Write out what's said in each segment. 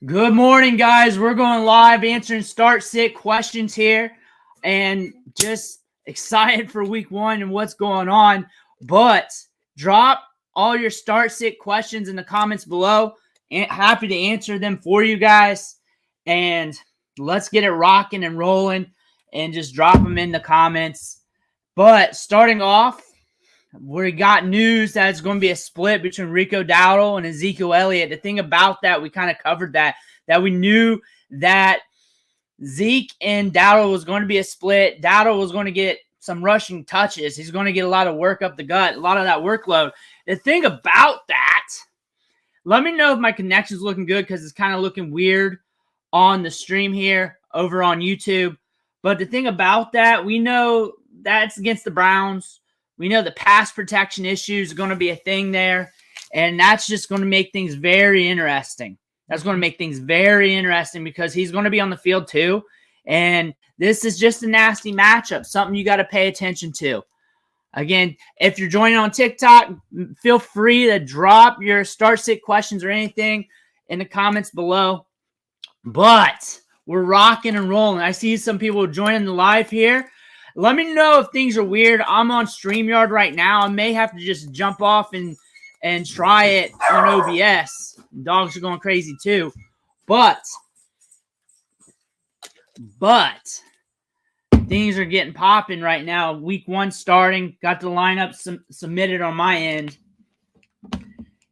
Good morning, guys. We're going live answering start-sit questions here and just excited for week one and what's going on. But drop all your start-sit questions in the comments below. Happy to answer them for you guys. And let's get it rocking and rolling and just drop them in the comments. But starting off, we got news that it's going to be a split between Rico Dowdle and Ezekiel Elliott. The thing about that, we kind of covered that we knew that Zeke and Dowdle was going to be a split. Dowdle was going to get some rushing touches. He's going to get a lot of work up the gut, a lot of that workload. The thing about that, let me know if my connection's looking good because it's kind of looking weird on the stream here over on YouTube. But the thing about that, we know that's against the Browns. We know the pass protection issues are going to be a thing there, and that's just going to make things very interesting. That's going to make things very interesting because he's going to be on the field too, and this is just a nasty matchup, something you got to pay attention to. Again, if you're joining on TikTok, feel free to drop your start-sit questions or anything in the comments below. But we're rocking and rolling. I see some people joining the live here. Let me know if things are weird. I'm on StreamYard right now. I may have to just jump off and try it on OBS. Dogs are going crazy too. But things are getting popping right now. Week one starting. Got the lineup submitted on my end.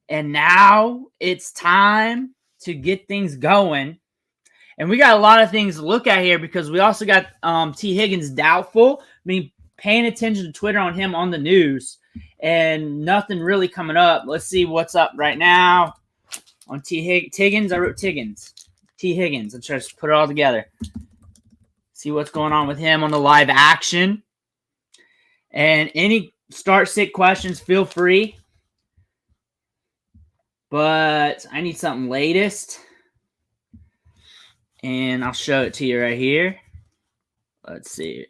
And now it's time to get things going. And we got a lot of things to look at here because we also got T. Higgins doubtful. I mean, paying attention to Twitter on him on the news and nothing really coming up. Let's see what's up right now on Higgins. I wrote Tiggins. T. Higgins. I'm trying to put it all together. See what's going on with him on the live action. And any start-sit questions, feel free. But I need something latest. And I'll show it to you right here. Let's see.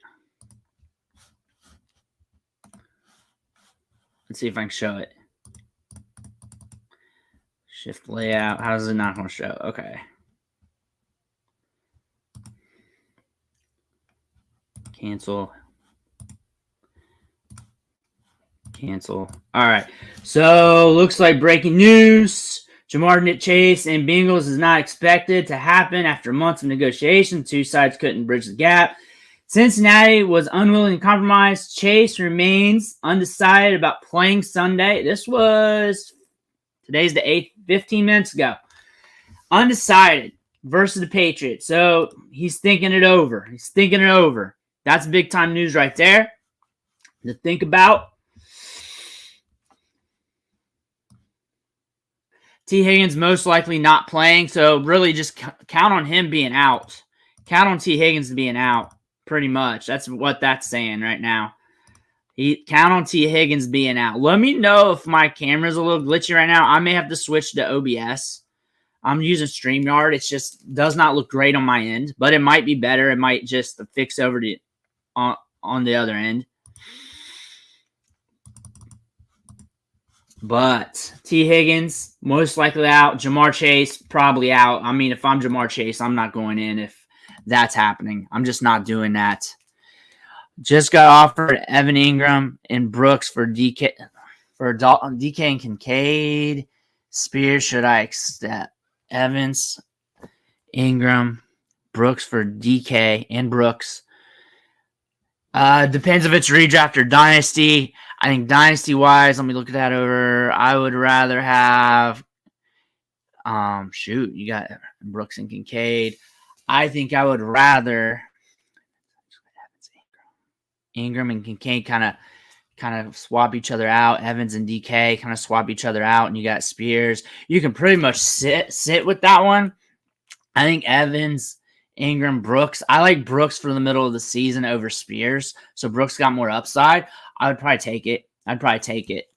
Let's see if I can show it. Shift layout. How is it not going to show? Okay. Cancel. Cancel. All right. So, looks like breaking news. Jamar Chase and Bengals is not expected to happen after months of negotiations. Two sides couldn't bridge the gap. Cincinnati was unwilling to compromise. Chase remains undecided about playing Sunday. Today's the 8th, 15 minutes ago. Undecided versus the Patriots. So he's thinking it over. That's big time news right there to think about. T. Higgins most likely not playing, so really just count on him being out. Count on T. Higgins being out, pretty much. That's what that's saying right now. Count on T. Higgins being out. Let me know if my camera's a little glitchy right now. I may have to switch to OBS. I'm using StreamYard. It just does not look great on my end, but it might be better. It might just fix over to on the other end. But T. Higgins, most likely out. Jamar Chase, probably out. I mean, if I'm Jamar Chase, I'm not going in if that's happening. I'm just not doing that. Just got offered Evan Ingram and Brooks for DK and Kincaid. Spears, should I accept? Evans, Ingram, Brooks for DK and Brooks. Depends if it's redraft or dynasty. I think dynasty-wise, let me look at that over. I would rather have, you got Brooks and Kincaid. I think I would rather Ingram and Kincaid kind of swap each other out. Evans and DK kind of swap each other out, and you got Spears. You can pretty much sit with that one. I think Evans, Ingram, Brooks. I like Brooks for the middle of the season over Spears, so Brooks got more upside. I would probably take it.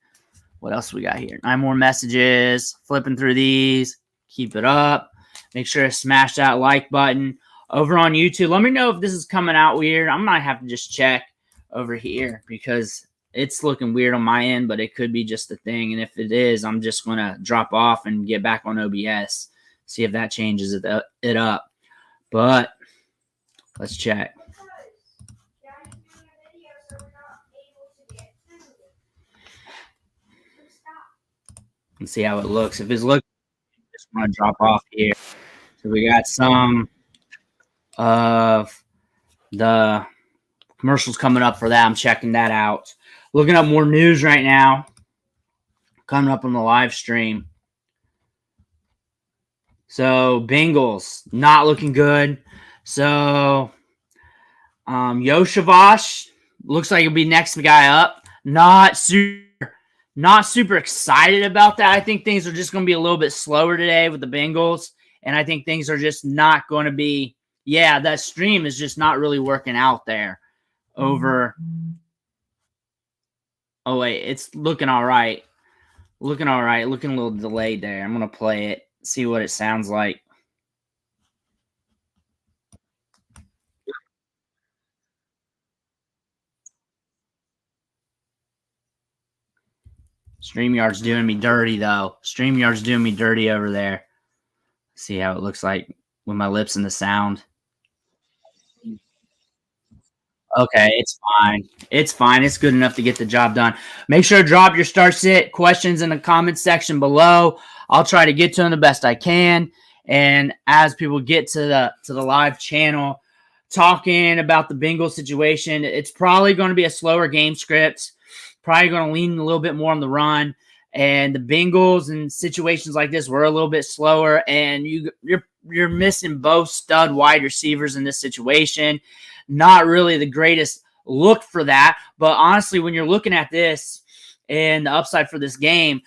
What else we got here? 9 more messages. Flipping through these. Keep it up. Make sure to smash that like button. Over on YouTube, let me know if this is coming out weird. I might have to just check over here because it's looking weird on my end, but it could be just a thing. And if it is, I'm just going to drop off and get back on OBS. See if that changes it up. But let's check. And see how it looks. If it's looking, just want to drop off here. So we got some of the commercials coming up for that. I'm checking that out. Looking up more news right now. Coming up on the live stream. So Bengals not looking good. So Yoshavash looks like he'll be next guy up. Not super excited about that. I think things are just going to be a little bit slower today with the Bengals. And I think things are just not going to be, that stream is just not really working out there over. Oh, wait, it's looking all right. Looking all right. Looking a little delayed there. I'm going to play it, see what it sounds like. StreamYard's doing me dirty, though. StreamYard's doing me dirty over there. See how it looks like with my lips and the sound. Okay, it's fine. It's fine. It's good enough to get the job done. Make sure to drop your start sit questions in the comments section below. I'll try to get to them the best I can. And as people get to the live channel, talking about the Bengals situation, it's probably going to be a slower game script. Probably going to lean a little bit more on the run. And the Bengals in situations like this were a little bit slower. And you're missing both stud wide receivers in this situation. Not really the greatest look for that. But honestly, when you're looking at this and the upside for this game,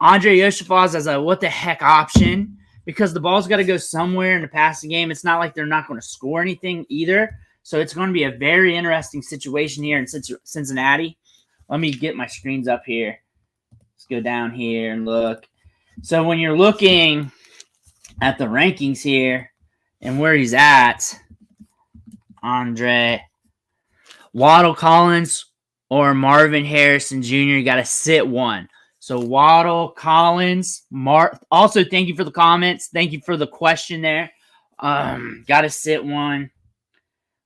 Andre Yoshifaz as a what the heck option, because the ball's got to go somewhere in the passing game. It's not like they're not going to score anything either. So it's going to be a very interesting situation here in Cincinnati. Let me get my screens up here. Let's go down here and look. So when you're looking at the rankings here and where he's at, Andre, Waddle, Collins, or Marvin Harrison Jr., you got to sit one. So Waddle, Collins, also thank you for the comments. Thank you for the question there. Got to sit one.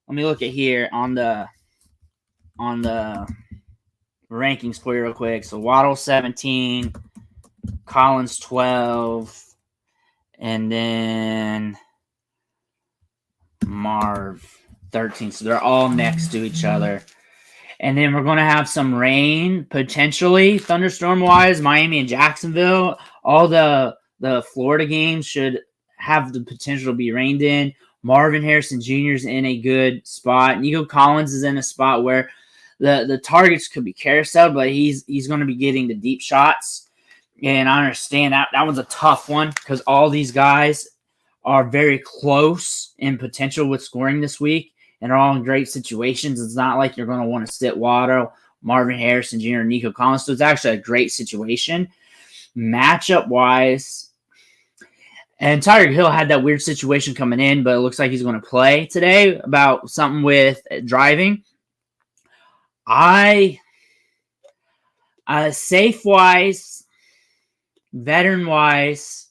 Let me look at here on the rankings for you real quick. So Waddle 17, Collins 12, and then Marv 13. So they're all next to each other. And then we're going to have some rain, potentially, thunderstorm-wise. Miami and Jacksonville. All the Florida games should have the potential to be rained in. Marvin Harrison Jr. is in a good spot. Nico Collins is in a spot where the targets could be carousel, but he's going to be getting the deep shots. And I understand that one's a tough one because all these guys are very close in potential with scoring this week. And are all in great situations. It's not like you're going to want to sit Waddle, Marvin Harrison Jr., Nico Collins. So it's actually a great situation. Matchup-wise, and Tyreek Hill had that weird situation coming in, but it looks like he's going to play today about something with driving. Safe-wise, veteran-wise,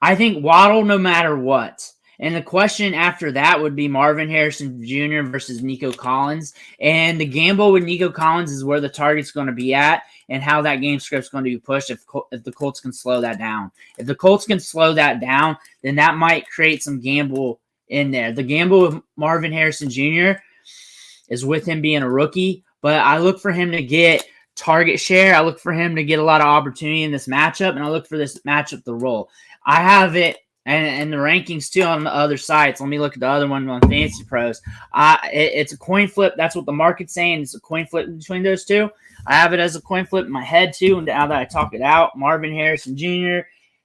I think Waddle no matter what. And the question after that would be Marvin Harrison Jr. versus Nico Collins. And the gamble with Nico Collins is where the target's going to be at and how that game script's going to be pushed if the Colts can slow that down. If the Colts can slow that down, then that might create some gamble in there. The gamble with Marvin Harrison Jr. is with him being a rookie, but I look for him to get target share. I look for him to get a lot of opportunity in this matchup, and I look for this matchup to roll. I have it. And the rankings, too, on the other sites. Let me look at the other one on Fantasy Pros. It's a coin flip. That's what the market's saying. It's a coin flip between those two. I have it as a coin flip in my head, too, and now that I talk it out. Marvin Harrison Jr.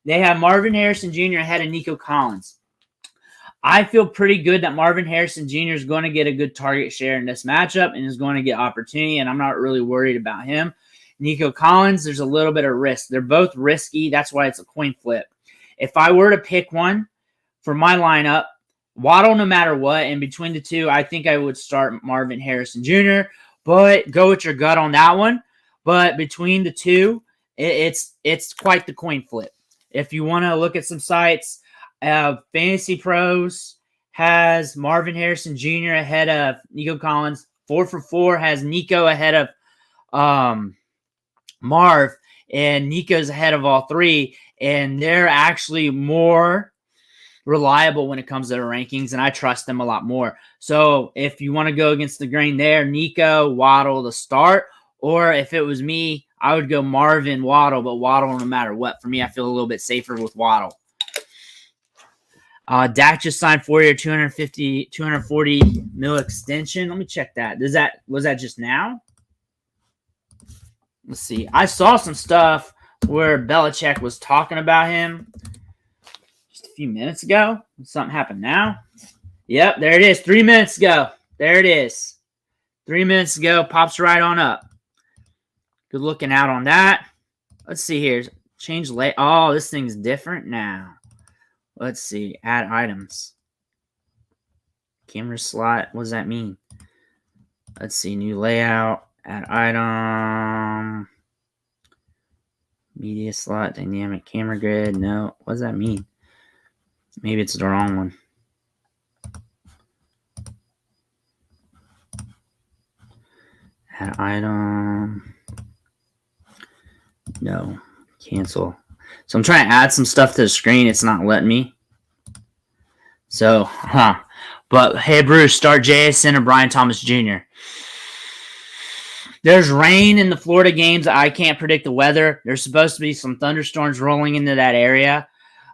They have Marvin Harrison Jr. ahead of Nico Collins. I feel pretty good that Marvin Harrison Jr. is going to get a good target share in this matchup and is going to get opportunity, and I'm not really worried about him. Nico Collins, there's a little bit of risk. They're both risky. That's why it's a coin flip. If I were to pick one for my lineup, Waddle no matter what, and between the two, I think I would start Marvin Harrison Jr., but go with your gut on that one. But between the two, it's quite the coin flip. If you want to look at some sites, Fantasy Pros has Marvin Harrison Jr. ahead of Nico Collins. 4for4 has Nico ahead of Marv, and Nico's ahead of all three, and they're actually more reliable when it comes to the rankings, and I trust them a lot more. So if you want to go against the grain there, Nico, Waddle to start, or if it was me, I would go Marvin, Waddle, but Waddle no matter what. For me, I feel a little bit safer with Waddle. Dak just signed 4-year, 240 mil extension. Let me check that. Was that just now? Let's see. I saw some stuff where Belichick was talking about him just a few minutes ago. Something happened now. Yep, there it is. 3 minutes ago. There it is. 3 minutes ago. Pops right on up. Good looking out on that. Let's see here. Change lay. Oh, this thing's different now. Let's see. Add items. Camera slot. What does that mean? Let's see. New layout. Add item. Media slot. Dynamic camera grid. No. What does that mean? Maybe it's the wrong one. Add item. No. Cancel. So I'm trying to add some stuff to the screen. It's not letting me. So, But, hey, Bruce, start JSN or Brian Thomas Jr. There's rain in the Florida games. I can't predict the weather. There's supposed to be some thunderstorms rolling into that area.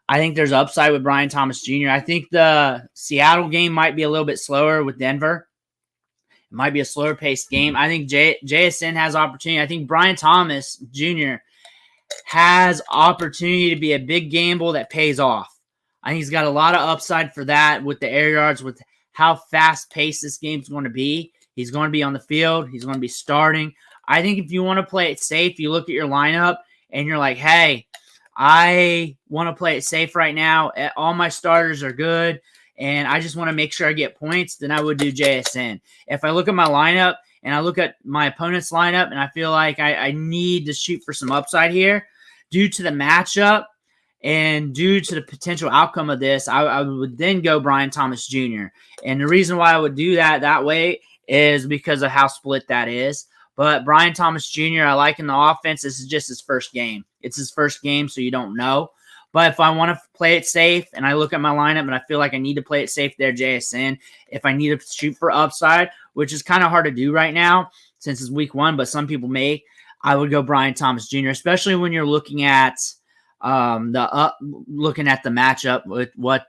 I think there's upside with Brian Thomas Jr. I think the Seattle game might be a little bit slower with Denver. It might be a slower paced game. I think JSN has opportunity. I think Brian Thomas Jr. has opportunity to be a big gamble that pays off. I think he's got a lot of upside for that with the air yards, with how fast-paced this game's going to be. He's going to be on the field. He's going to be starting. I think if you want to play it safe, you look at your lineup and you're like, hey, I want to play it safe right now. All my starters are good, and I just want to make sure I get points, then I would do JSN. If I look at my lineup and I look at my opponent's lineup and I feel like I need to shoot for some upside here due to the matchup and due to the potential outcome of this, I would then go Brian Thomas Jr. And the reason why I would do that way is because of how split that is. But Brian Thomas Jr., I like in the offense. This is just his first game. It's his first game, so you don't know. But if I want to play it safe and I look at my lineup and I feel like I need to play it safe there, JSN. If I need to shoot for upside, which is kind of hard to do right now since it's week one, but some people may, I would go Brian Thomas Jr., especially when you're looking at looking at the matchup with what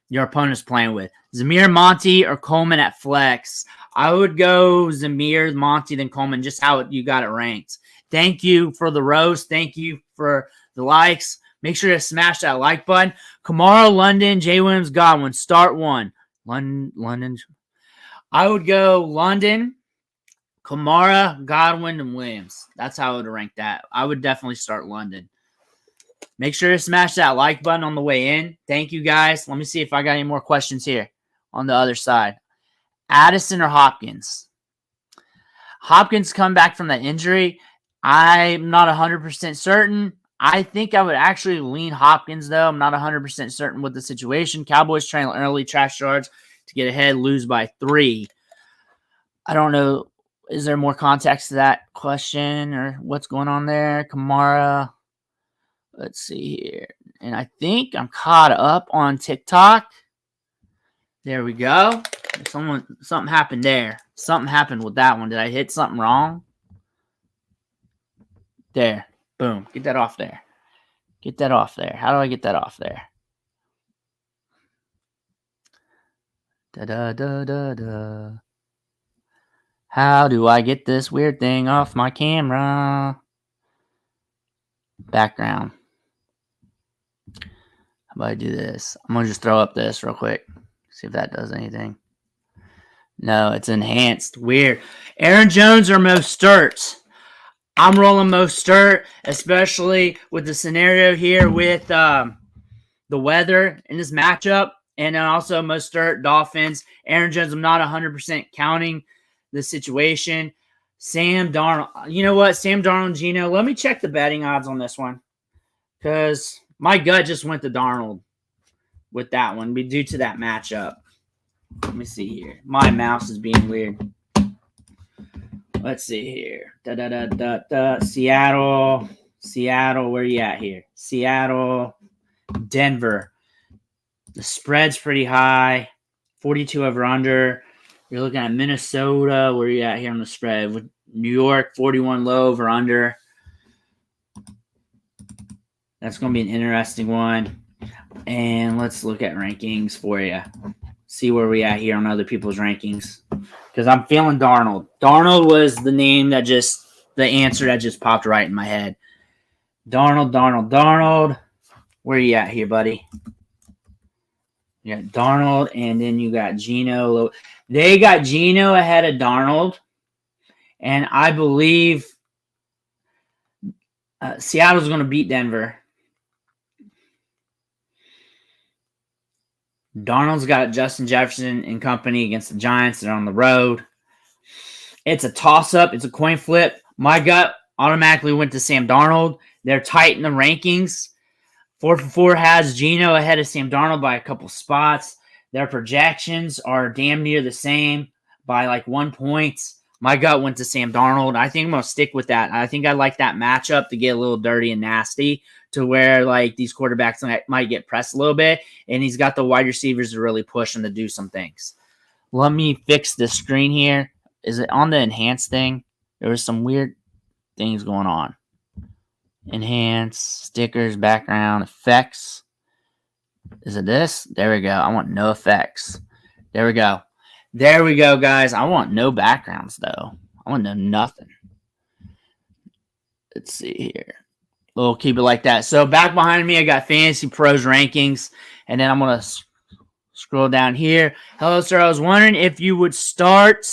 your opponent's playing with. Zamir, Monty, or Coleman at flex. I would go Zamir, Monty, then Coleman, just how you got it ranked. Thank you for the roast. Thank you for the likes. Make sure to smash that like button. Kamara, London, Jay Williams, Godwin. Start one. London. I would go London, Kamara, Godwin, and Williams. That's how I would rank that. I would definitely start London. Make sure to smash that like button on the way in. Thank you, guys. Let me see if I got any more questions here on the other side. Addison or Hopkins? Hopkins come back from that injury. I'm not 100% certain. I think I would actually lean Hopkins, though. I'm not 100% certain with the situation. Cowboys trying early trash yards to get ahead, lose by 3. I don't know. Is there more context to that question or what's going on there? Kamara. Let's see here. And I think I'm caught up on TikTok. There we go. Something happened there. Something happened with that one. Did I hit something wrong? There. Boom. Get that off there. Get that off there. How do I get that off there? Da-da-da-da-da. How do I get this weird thing off my camera? Background. How about I do this? I'm going to just throw up this real quick. See if that does anything. No, it's enhanced. Weird. Aaron Jones or Mostert? I'm rolling Mostert, especially with the scenario here with the weather in this matchup. And then also Mostert, Dolphins. Aaron Jones, I'm not 100% counting the situation. Sam Darnold. You know what? Sam Darnold, Gino. Let me check the betting odds on this one. Because my gut just went to Darnold. with that one, be due to that matchup. Let me see here. My mouse is being weird. Let's see here. Seattle. Where you at here? Seattle, Denver. The spread's pretty high. 42 over under. You're looking at Minnesota. Where you at here on the spread? With New York, 41 low over under. That's going to be an interesting one. And let's look at rankings for you. See where we at here on other people's rankings. Because I'm feeling Darnold. Darnold was the answer that just popped right in my head. Darnold. Where you at here, buddy? You got Darnold, and then you got Geno. They got Geno ahead of Darnold. And I believe Seattle's going to beat Denver. Darnold's got Justin Jefferson and company against the Giants. They're on the road. It's a toss-up. It's a coin flip. My gut automatically went to Sam Darnold. They're tight in the rankings. 4for4 has Geno ahead of Sam Darnold by a couple spots. Their projections are damn near the same by like 1 point. My gut went to Sam Darnold. I think I'm going to stick with that. I think I like that matchup to get a little dirty and nasty to where like these quarterbacks might get pressed a little bit. And he's got the wide receivers to really push him to do some things. Let me fix the screen here. Is it on the enhance thing? There was some weird things going on. Enhance, stickers, background, effects. Is it this? There we go. I want no effects. There we go. There we go, guys. I want no backgrounds, though. I want no nothing. Let's see here. We'll keep it like that. So back behind me, I got Fantasy Pros rankings. And then I'm going to scroll down here. Hello, sir. I was wondering if you would start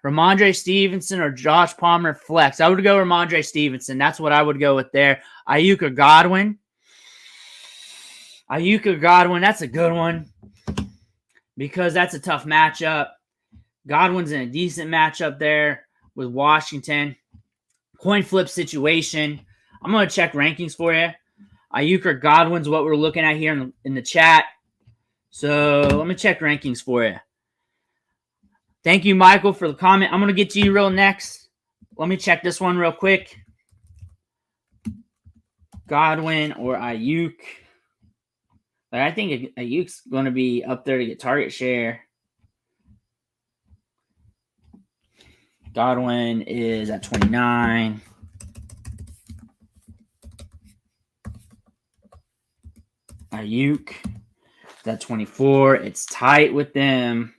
Ramondre Stevenson or Josh Palmer flex. I would go Ramondre Stevenson. That's what I would go with there. Ayuk or Godwin. That's a good one because that's a tough matchup. Godwin's in a decent matchup there with Washington. Coin flip situation. I'm going to check rankings for you. Ayuk or Godwin's what we're looking at here in the chat. So let me check rankings for you. Thank you, Michael, for the comment. I'm going to get to you real next. Let me check this one real quick. Godwin or Ayuk. But I think Ayuk's going to be up there to get target share. Godwin is at 29. Ayuk is at 24. It's tight with them.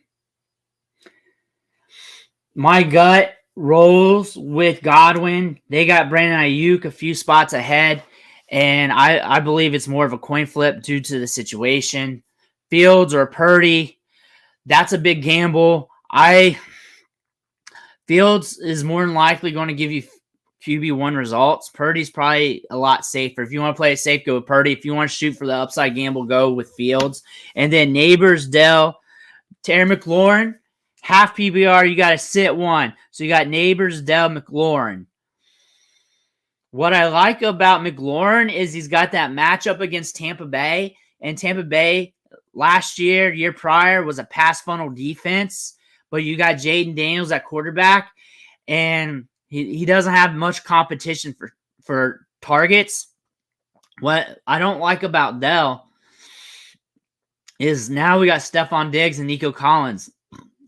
My gut rolls with Godwin. They got Brandon Ayuk a few spots ahead, and I believe it's more of a coin flip due to the situation. Fields or Purdy, that's a big gamble. Fields is more than likely going to give you QB1 results. Purdy's probably a lot safer. If you want to play it safe, go with Purdy. If you want to shoot for the upside gamble, go with Fields. And then Neighbors, Dell, Terry McLaurin, half PBR, you got to sit one. So you got Neighbors, Dell, McLaurin. What I like about McLaurin is he's got that matchup against Tampa Bay. And Tampa Bay last year prior, was a pass funnel defense. But you got Jaden Daniels at quarterback. And he doesn't have much competition for targets. What I don't like about Dell is now we got Stephon Diggs and Nico Collins.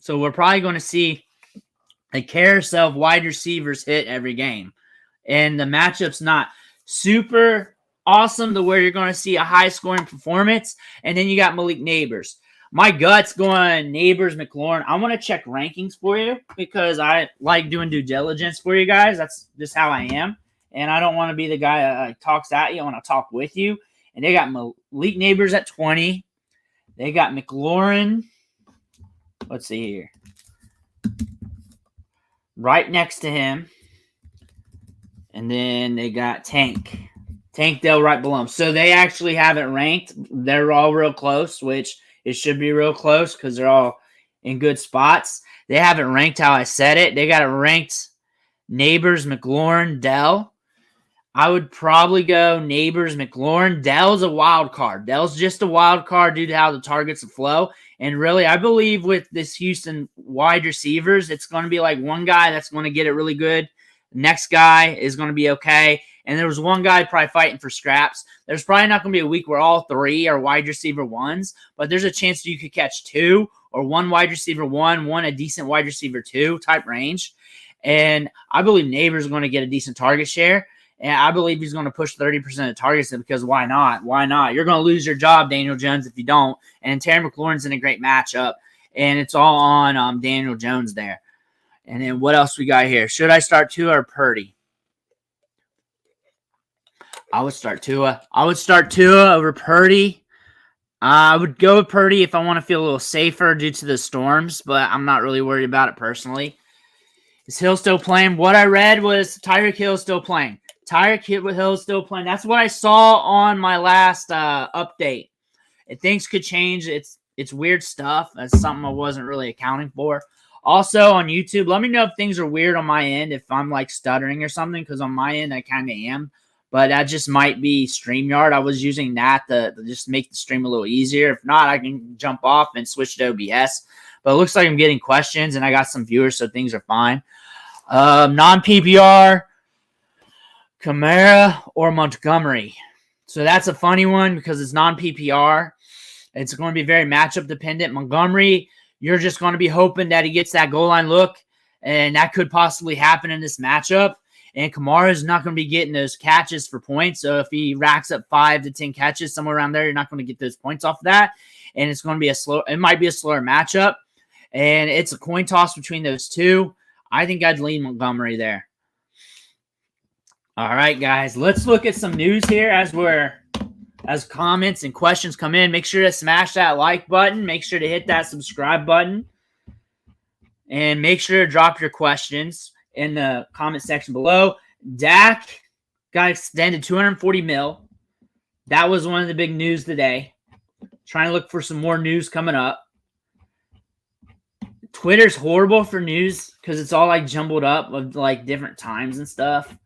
So we're probably going to see a carousel of wide receivers hit every game. And the matchup's not super awesome to where you're going to see a high-scoring performance. And then you got Malik Neighbors. My gut's going Neighbors, McLaurin. I want to check rankings for you because I like doing due diligence for you guys. That's just how I am. And I don't want to be the guy that talks at you. I want to talk with you. And they got Malik Neighbors at 20. They got McLaurin. Let's see here. Right next to him. And then they got Tank Dell right below him. So they actually have it ranked. They're all real close, which it should be real close because they're all in good spots. They have it ranked how I said it. They got it ranked Neighbors, McLaurin, Dell. I would probably go Neighbors, McLaurin. Dell's a wild card. Dell's just a wild card due to how the targets flow. And really, I believe with this Houston wide receivers, it's going to be like one guy that's going to get it really good. Next guy is going to be okay. And there was one guy probably fighting for scraps. There's probably not going to be a week where all three are wide receiver ones, but there's a chance that you could catch two or one wide receiver one a decent wide receiver two type range. And I believe Neighbors is going to get a decent target share. And I believe he's going to push 30% of targets because why not? Why not? You're going to lose your job, Daniel Jones, if you don't. And Terry McLaurin's in a great matchup. And it's all on Daniel Jones there. And then what else we got here? Should I start Tua or Purdy? I would start Tua. I would start Tua over Purdy. I would go with Purdy if I want to feel a little safer due to the storms, but I'm not really worried about it personally. Is Hill still playing? What I read was Tyreek Hill still playing. Tyreek Hill is still playing. That's what I saw on my last update. If things could change, it's weird stuff. That's something I wasn't really accounting for. Also on YouTube, let me know if things are weird on my end, if I'm like stuttering or something, because on my end I kind of am. But that just might be StreamYard. I was using that to just make the stream a little easier. If not, I can jump off and switch to OBS. But it looks like I'm getting questions, and I got some viewers, so things are fine. Non-PPR, Kamara or Montgomery. So that's a funny one because it's non-PPR. It's going to be very matchup dependent. Montgomery, you're just going to be hoping that he gets that goal line look, and that could possibly happen in this matchup. And Kamara is not going to be getting those catches for points. So if he racks up 5 to 10 catches somewhere around there, you're not going to get those points off of that. And it's going to be it might be a slower matchup. And it's a coin toss between those two. I think I'd lean Montgomery there. All right, guys, let's look at some news here as comments and questions come in. Make sure to smash that like button. Make sure to hit that subscribe button. And make sure to drop your questions in the comment section below. Dak got extended $240 million. That was one of the big news today. Trying to look for some more news coming up. Twitter's horrible for news because it's all like jumbled up of like different times and stuff.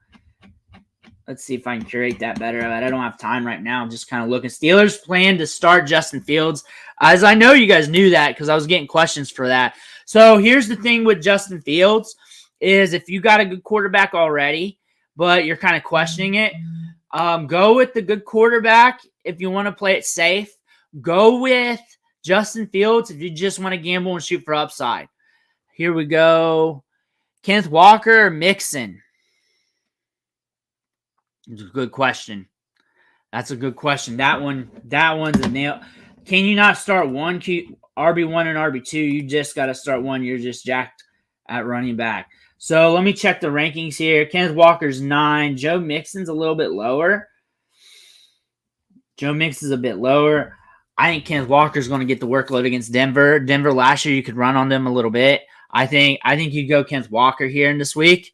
Let's see if I can curate that better. I don't have time right now. I'm just kind of looking. Steelers plan to start Justin Fields. As I know you guys knew that because I was getting questions for that. So here's the thing with Justin Fields is if you got a good quarterback already, but you're kind of questioning it, go with the good quarterback if you want to play it safe. Go with Justin Fields if you just want to gamble and shoot for upside. Here we go. Kenneth Walker or Mixon? It's a good question. That's a good question. That one's a nail. Can you not start one RB1 and RB2? You just got to start one. You're just jacked at running back. So let me check the rankings here. Kenneth Walker's 9. Joe Mixon's a little bit lower. Joe Mixon's a bit lower. I think Kenneth Walker's going to get the workload against Denver. Denver last year, you could run on them a little bit. I think you go Kenneth Walker here in this week.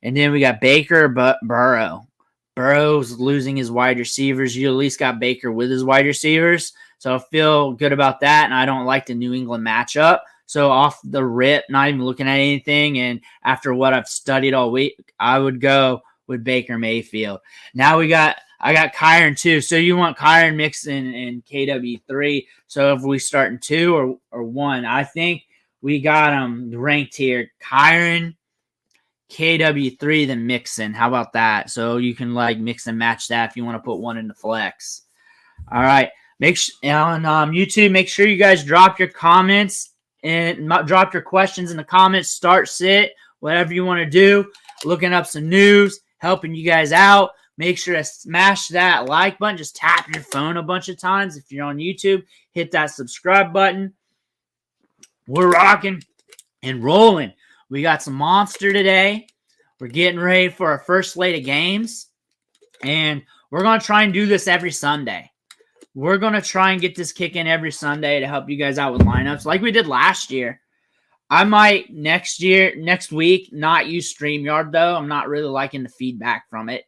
And then we got Baker, but Burrow. Burrow's losing his wide receivers. You at least got Baker with his wide receivers. So I feel good about that. And I don't like the New England matchup. So off the rip, not even looking at anything. And after what I've studied all week, I would go with Baker Mayfield. Now I got Kyron 2. So you want Kyron, Mixon, and KW3. So if we start in 2 or 1, I think we got them ranked here. Kyron, KW3, then Mixon. How about that? So you can like mix and match that if you want to put one in the flex. All right. On YouTube, make sure you guys drop your comments and drop your questions in the comments. Start, sit, whatever you want to do. Looking up some news, helping you guys out. Make sure to smash that like button. Just tap your phone a bunch of times. If you're on YouTube, hit that subscribe button. We're rocking and rolling. We got some monster today. We're getting ready for our first slate of games. And we're going to try and do this every Sunday. We're going to try and get this kick in every Sunday to help you guys out with lineups like we did last year. I might next week, not use StreamYard, though. I'm not really liking the feedback from it.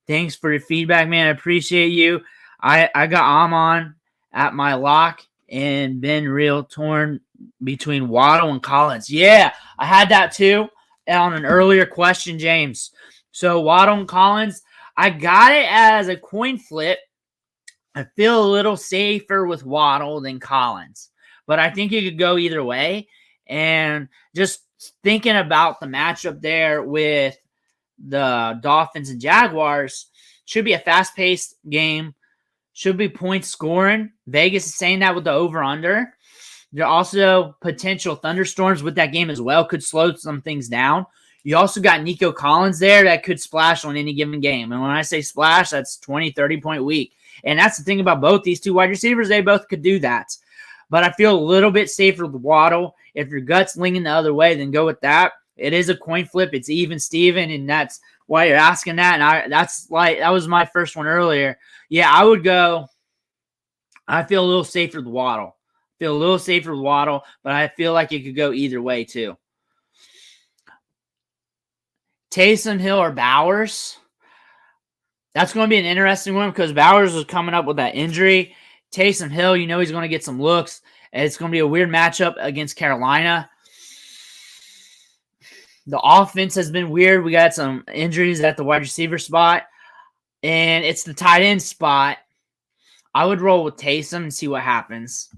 Thanks for your feedback, man. I appreciate you. I got Amon at my lock and been real torn between Waddle and Collins. Yeah, I had that too on an earlier question, James. So Waddle and Collins, I got it as a coin flip. I feel a little safer with Waddle than Collins, but I think it could go either way. And just thinking about the matchup there with the Dolphins and Jaguars, should be a fast-paced game, should be point scoring. Vegas is saying that with the over-under. There are also potential thunderstorms with that game as well, could slow some things down. You also got Nico Collins there that could splash on any given game. And when I say splash, that's 20, 30-point week. And that's the thing about both these two wide receivers. They both could do that. But I feel a little bit safer with Waddle. If your gut's leaning the other way, then go with that. It is a coin flip. It's even Steven, and that's why you're asking that. And that was my first one earlier. Yeah, I would go. I feel a little safer with Waddle. But I feel like it could go either way too. Taysom Hill or Bowers? That's going to be an interesting one because Bowers was coming up with that injury. Taysom Hill, you know he's going to get some looks. It's going to be a weird matchup against Carolina. The offense has been weird. We got some injuries at the wide receiver spot, and it's the tight end spot. I would roll with Taysom and see what happens.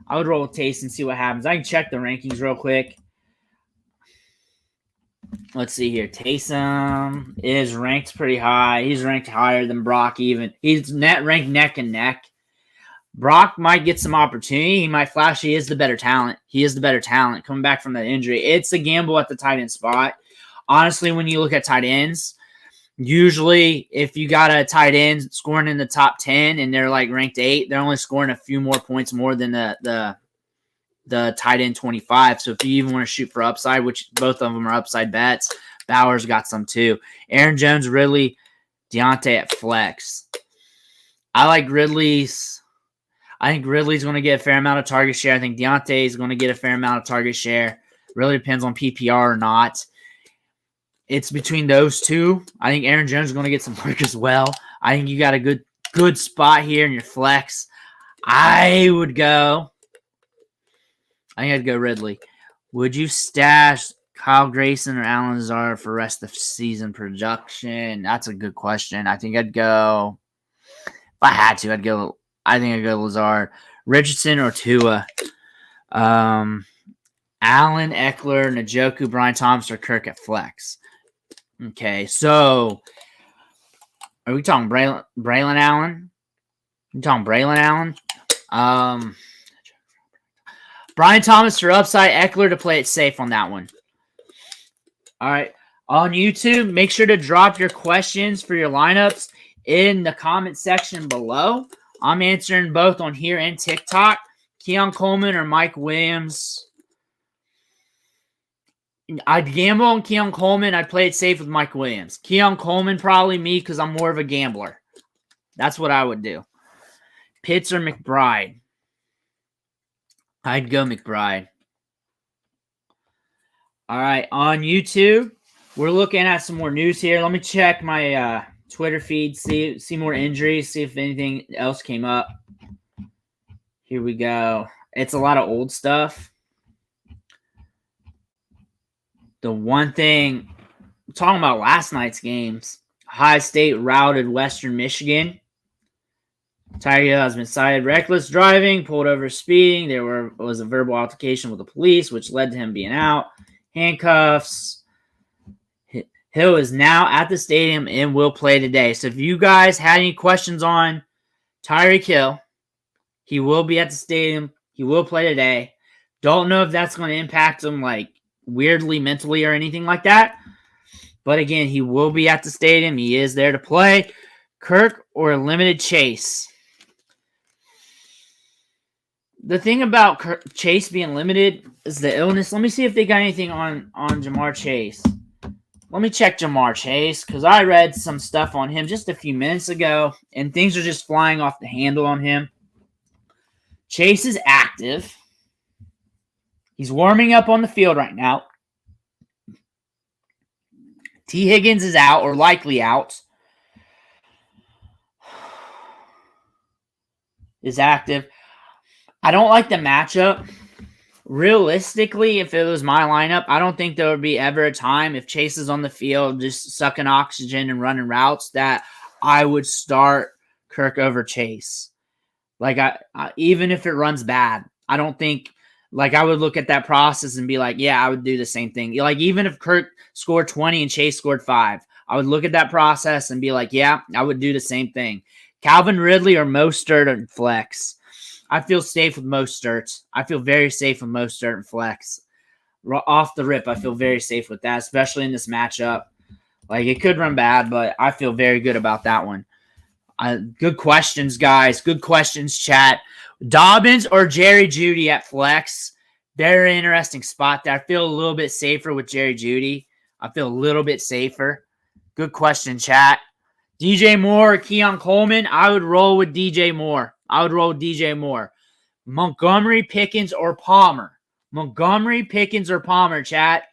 I can check the rankings real quick. Let's see here. Taysom is ranked pretty high. He's ranked higher than Brock even. He's ranked neck and neck. Brock might get some opportunity. He might flash. He is the better talent. Coming back from that injury. It's a gamble at the tight end spot. Honestly, when you look at tight ends, usually if you got a tight end scoring in the top 10 and they're like ranked 8, they're only scoring a few more points more than the tight end 25. So if you even want to shoot for upside, which both of them are upside bets, Bowers got some too. Aaron Jones, Ridley, Deontay at flex. I like Ridley's. I think Ridley's going to get a fair amount of target share. I think Deontay is going to get a fair amount of target share. Really depends on PPR or not. It's between those two. I think Aaron Jones is going to get some work as well. I think you got a good spot here in your flex. I'd go Ridley. Would you stash Kyle Grayson or Alan Lazard for rest of season production? That's a good question. I think I'd go. If I had to, I'd go Lazard. Richardson or Tua. Allen, Eckler, Njoku, Brian Thomas, or Kirk at flex. Okay, so are we talking Braylon Allen? Brian Thomas for upside, Eckler to play it safe on that one. All right, on YouTube, make sure to drop your questions for your lineups in the comment section below. I'm answering both on here and TikTok. Keon Coleman or Mike Williams? I'd gamble on Keon Coleman. I'd play it safe with Mike Williams. Keon Coleman, probably me because I'm more of a gambler. That's what I would do. Pitts or McBride? I'd go McBride. All right, on YouTube, we're looking at some more news here. Let me check my Twitter feed, see more injuries, see if anything else came up. Here we go. It's a lot of old stuff. The one thing, talking about last night's games, Ohio State routed Western Michigan. Tyreek Hill has been cited reckless driving, pulled over speeding. There was a verbal altercation with the police, which led to him being out. Handcuffs. Hill is now at the stadium and will play today. So if you guys had any questions on Tyreek Hill, he will be at the stadium. He will play today. Don't know if that's going to impact him like weirdly mentally or anything like that. But again, he will be at the stadium. He is there to play. Kirk or limited Chase? The thing about Chase being limited is the illness. Let me see if they got anything on Jamar Chase. Let me check Jamar Chase because I read some stuff on him just a few minutes ago, and things are just flying off the handle on him. Chase is active. He's warming up on the field right now. T. Higgins is out or likely out. Is active. I don't like the matchup. Realistically, if it was my lineup, I don't think there would be ever a time if Chase is on the field just sucking oxygen and running routes that I would start Kirk over Chase. Like, I even if it runs bad, I don't think, like, I would look at that process and be like, yeah, I would do the same thing. Like, even if Kirk scored 20 and Chase scored 5, I would look at that process and be like, yeah, I would do the same thing. Calvin Ridley or Mostert and flex. I feel safe with Mostert. I feel very safe with Mostert and flex. Off the rip, I feel very safe with that, especially in this matchup. Like, it could run bad, but I feel very good about that one. Good questions, guys. Good questions, chat. Dobbins or Jerry Jeudy at flex. Very interesting spot there. I feel a little bit safer with Jerry Jeudy. I feel a little bit safer. Good question, chat. DJ Moore or Keon Coleman. I would roll with DJ Moore. Montgomery, Pickens, or Palmer. Montgomery, Pickens, or Palmer, chat.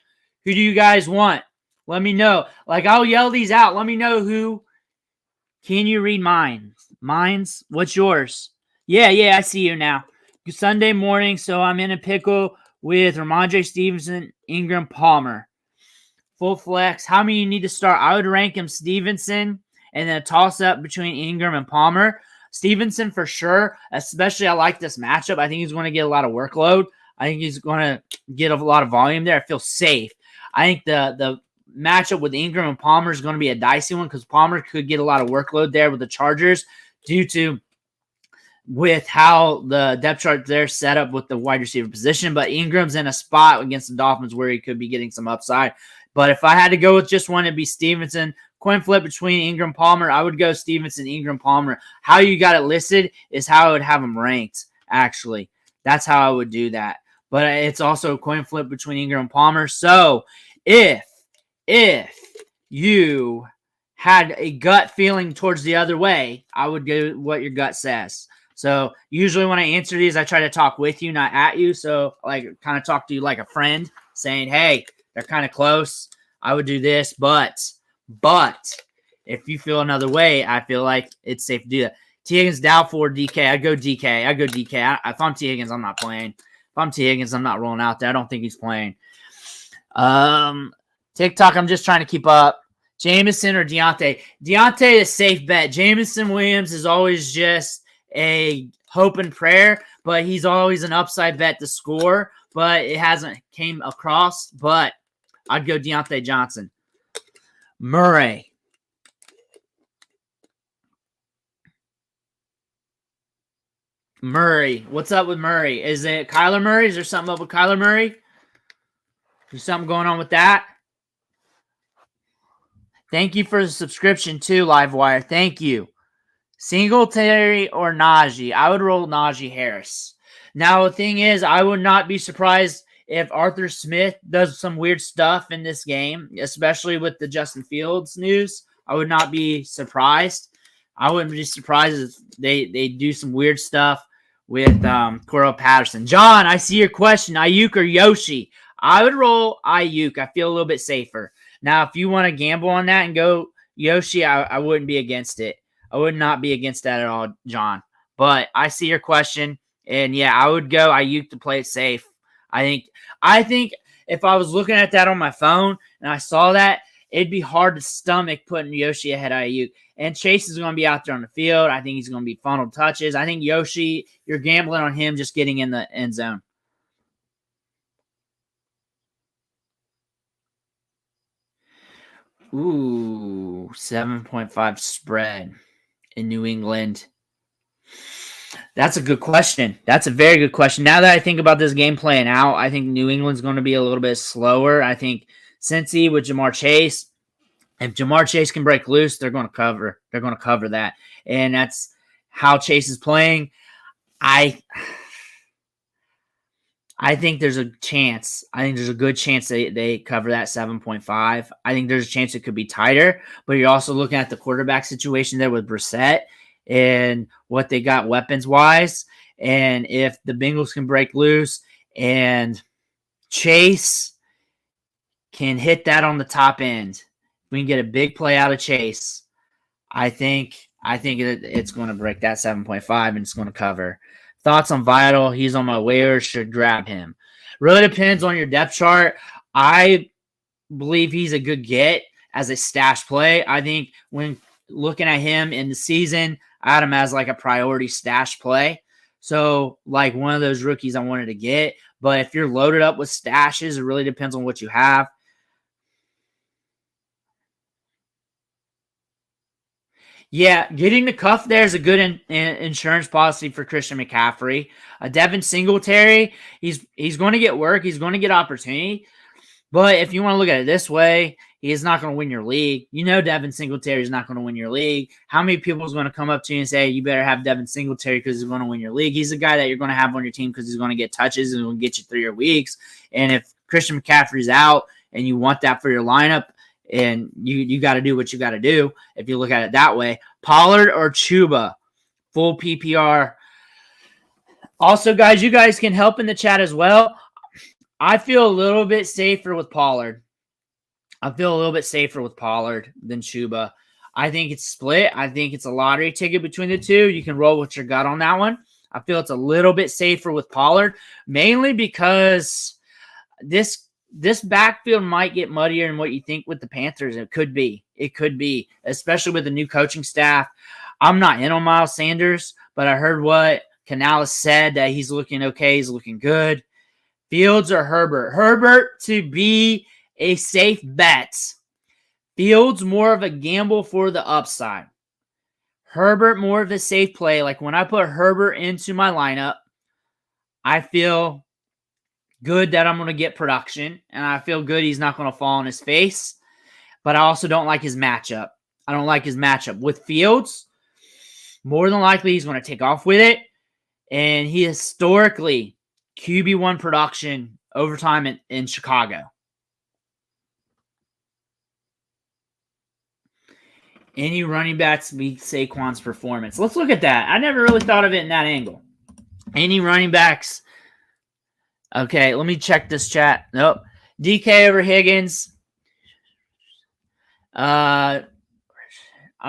Who do you guys want? Let me know. Like, I'll yell these out. Let me know who. Can you read mine? Mine's? What's yours? Yeah, I see you now. Sunday morning, so I'm in a pickle with Ramondre Stevenson, Ingram, Palmer. Full flex. How many you need to start? I would rank him Stevenson and then a toss-up between Ingram and Palmer. Stevenson for sure, especially I like this matchup. I think he's going to get a lot of workload. I think he's going to get a lot of volume there. I feel safe. I think the matchup with Ingram and Palmer is going to be a dicey one because Palmer could get a lot of workload there with the Chargers due to with how the depth chart there set up with the wide receiver position. But Ingram's in a spot against the Dolphins where he could be getting some upside. But if I had to go with just one, it'd be Stevenson. Coin flip between Ingram Palmer. I would go Stevenson, Ingram, Palmer. How you got it listed is how I would have them ranked, actually. That's how I would do that. But it's also a coin flip between Ingram and Palmer. So if you had a gut feeling towards the other way, I would go what your gut says. So usually when I answer these, I try to talk with you, not at you. So like kind of talk to you like a friend saying, hey, they're kind of close. I would do this, but if you feel another way, I feel like it's safe to do that. T. Higgins doubtful or DK. I go DK. If I'm T. Higgins, I'm not playing. If I'm T. Higgins, I'm not rolling out there. I don't think he's playing. TikTok, I'm just trying to keep up. Jameson or Deontay? Deontay is a safe bet. Jameson Williams is always just a hope and prayer, but he's always an upside bet to score, but it hasn't came across. But I'd go Deontay Johnson. Murray. What's up with Murray? Is it Kyler Murray? Is there something up with Kyler Murray? There's something going on with that? Thank you for the subscription too, Livewire. Thank you. Singletary or Najee? I would roll Najee Harris. Now, the thing is, I would not be surprised if Arthur Smith does some weird stuff in this game, especially with the Justin Fields news. I would not be surprised. I wouldn't be surprised if they do some weird stuff with Cordell Patterson. John, I see your question. Ayuk or Yoshi? I would roll Ayuk. I feel a little bit safer. Now, if you want to gamble on that and go Yoshi, I wouldn't be against it. I would not be against that at all, John. But I see your question, and yeah, I would go Ayuk to play it safe. I think if I was looking at that on my phone and I saw that, it'd be hard to stomach putting Yoshi ahead of Ayuk. And Chase is going to be out there on the field. I think he's going to be funneled touches. I think Yoshi, you're gambling on him just getting in the end zone. Ooh, 7.5 spread in New England. That's a good question. That's a very good question. Now that I think about this game playing out, I think New England's going to be a little bit slower. I think Cincy with Jamar Chase, if Jamar Chase can break loose, they're going to cover. They're going to cover that. And that's how Chase is playing. I think there's a chance. I think there's a good chance they cover that 7.5. I think there's a chance it could be tighter, but you're also looking at the quarterback situation there with Brissett and what they got weapons-wise. And if the Bengals can break loose and Chase can hit that on the top end, we can get a big play out of Chase. I think it's going to break that 7.5 and it's going to cover. Thoughts on Vital? He's on my waiver. Should grab him. Really depends on your depth chart. I believe he's a good get as a stash play. I think when looking at him in the season, I had him as like a priority stash play. So like one of those rookies I wanted to get. But if you're loaded up with stashes, it really depends on what you have. Yeah, getting the cuff there is a good insurance policy for Christian McCaffrey. Devin Singletary, he's going to get work. He's going to get opportunity. But if you want to look at it this way, he's not going to win your league. You know Devin Singletary is not going to win your league. How many people is going to come up to you and say, you better have Devin Singletary because he's going to win your league? He's the guy that you're going to have on your team because he's going to get touches and will get you through your weeks. And if Christian McCaffrey's out and you want that for your lineup, and you got to do what you got to do if you look at it that way. Pollard or Chuba, full PPR. Also, guys, you guys can help in the chat as well. I feel a little bit safer with Pollard. I feel a little bit safer with Pollard than Chuba. I think it's split. I think it's a lottery ticket between the two. You can roll with your gut on that one. I feel it's a little bit safer with Pollard, mainly because this backfield might get muddier than what you think with the Panthers. It could be. It could be, especially with the new coaching staff. I'm not in on Miles Sanders, but I heard what Canales said, that he's looking okay. He's looking good. Fields or Herbert? Herbert to be a safe bet. Fields more of a gamble for the upside. Herbert more of a safe play. Like when I put Herbert into my lineup, I feel good that I'm going to get production, and I feel good he's not going to fall on his face, but I also don't like his matchup. I don't like his matchup. With Fields, more than likely he's going to take off with it, and he historically QB1 production overtime in Chicago. Any running backs beat Saquon's performance? Let's look at that. I never really thought of it in that angle. Any running backs? Okay, let me check this chat. Nope. DK over Higgins. I'll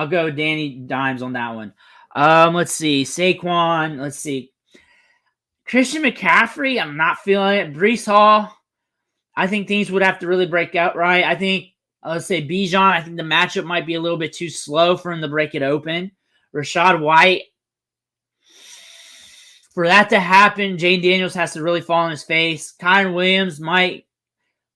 go Danny Dimes on that one. Let's see. Saquon. Let's see. Christian McCaffrey, I'm not feeling it. Breece Hall, I think things would have to really break out right. I think, let's say Bijan, I think the matchup might be a little bit too slow for him to break it open. Rashad White, for that to happen, Jane Daniels has to really fall on his face. Kyron Williams might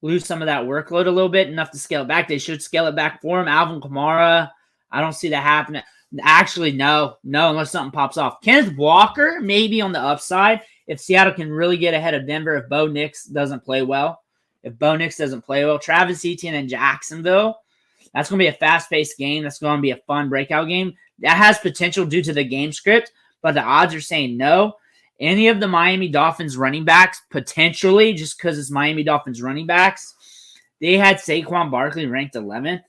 lose some of that workload a little bit, enough to scale it back. They should scale it back for him. Alvin Kamara, I don't see that happening. Actually, no, unless something pops off. Kenneth Walker, maybe on the upside, if Seattle can really get ahead of Denver, if Bo Nix doesn't play well. Travis Etienne and Jacksonville, that's going to be a fast-paced game. That's going to be a fun breakout game. That has potential due to the game script, but the odds are saying no. Any of the Miami Dolphins running backs, potentially, just because it's Miami Dolphins running backs, they had Saquon Barkley ranked 11th.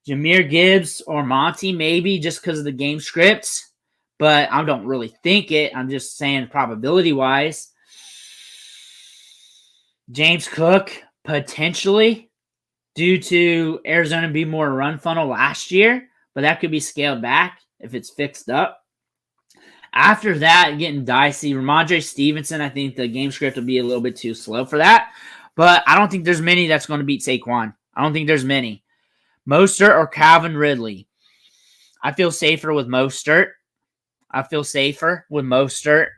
Jahmyr Gibbs or Monty, maybe, just because of the game scripts. But I don't really think it. I'm just saying probability-wise. James Cook, potentially, due to Arizona being more run funnel last year. But that could be scaled back if it's fixed up. After that, getting dicey. Ramondre Stevenson, I think the game script will be a little bit too slow for that. But I don't think there's many that's going to beat Saquon. I don't think there's many. Mostert or Calvin Ridley? I feel safer with Mostert.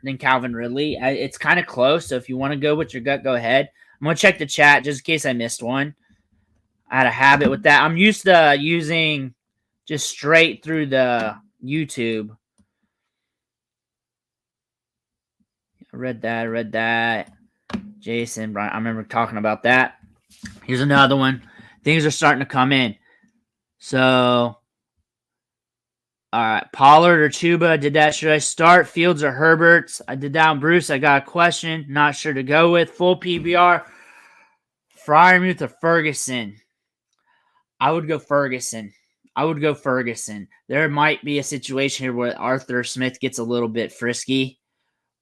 Than Calvin Ridley. It's kind of close, so if you want to go with your gut, go ahead. I'm going to check the chat just in case I missed one. I had a habit with that. I'm used to using just straight through the YouTube. I read that. Jason, Brian, I remember talking about that. Here's another one. Things are starting to come in. So, all right. Pollard or Chuba, did that. Should I start Fields or Herbert? I did that on Bruce. I got a question. Not sure to go with. Full PBR. Freiermuth or Ferguson? I would go Ferguson. There might be a situation here where Arthur Smith gets a little bit frisky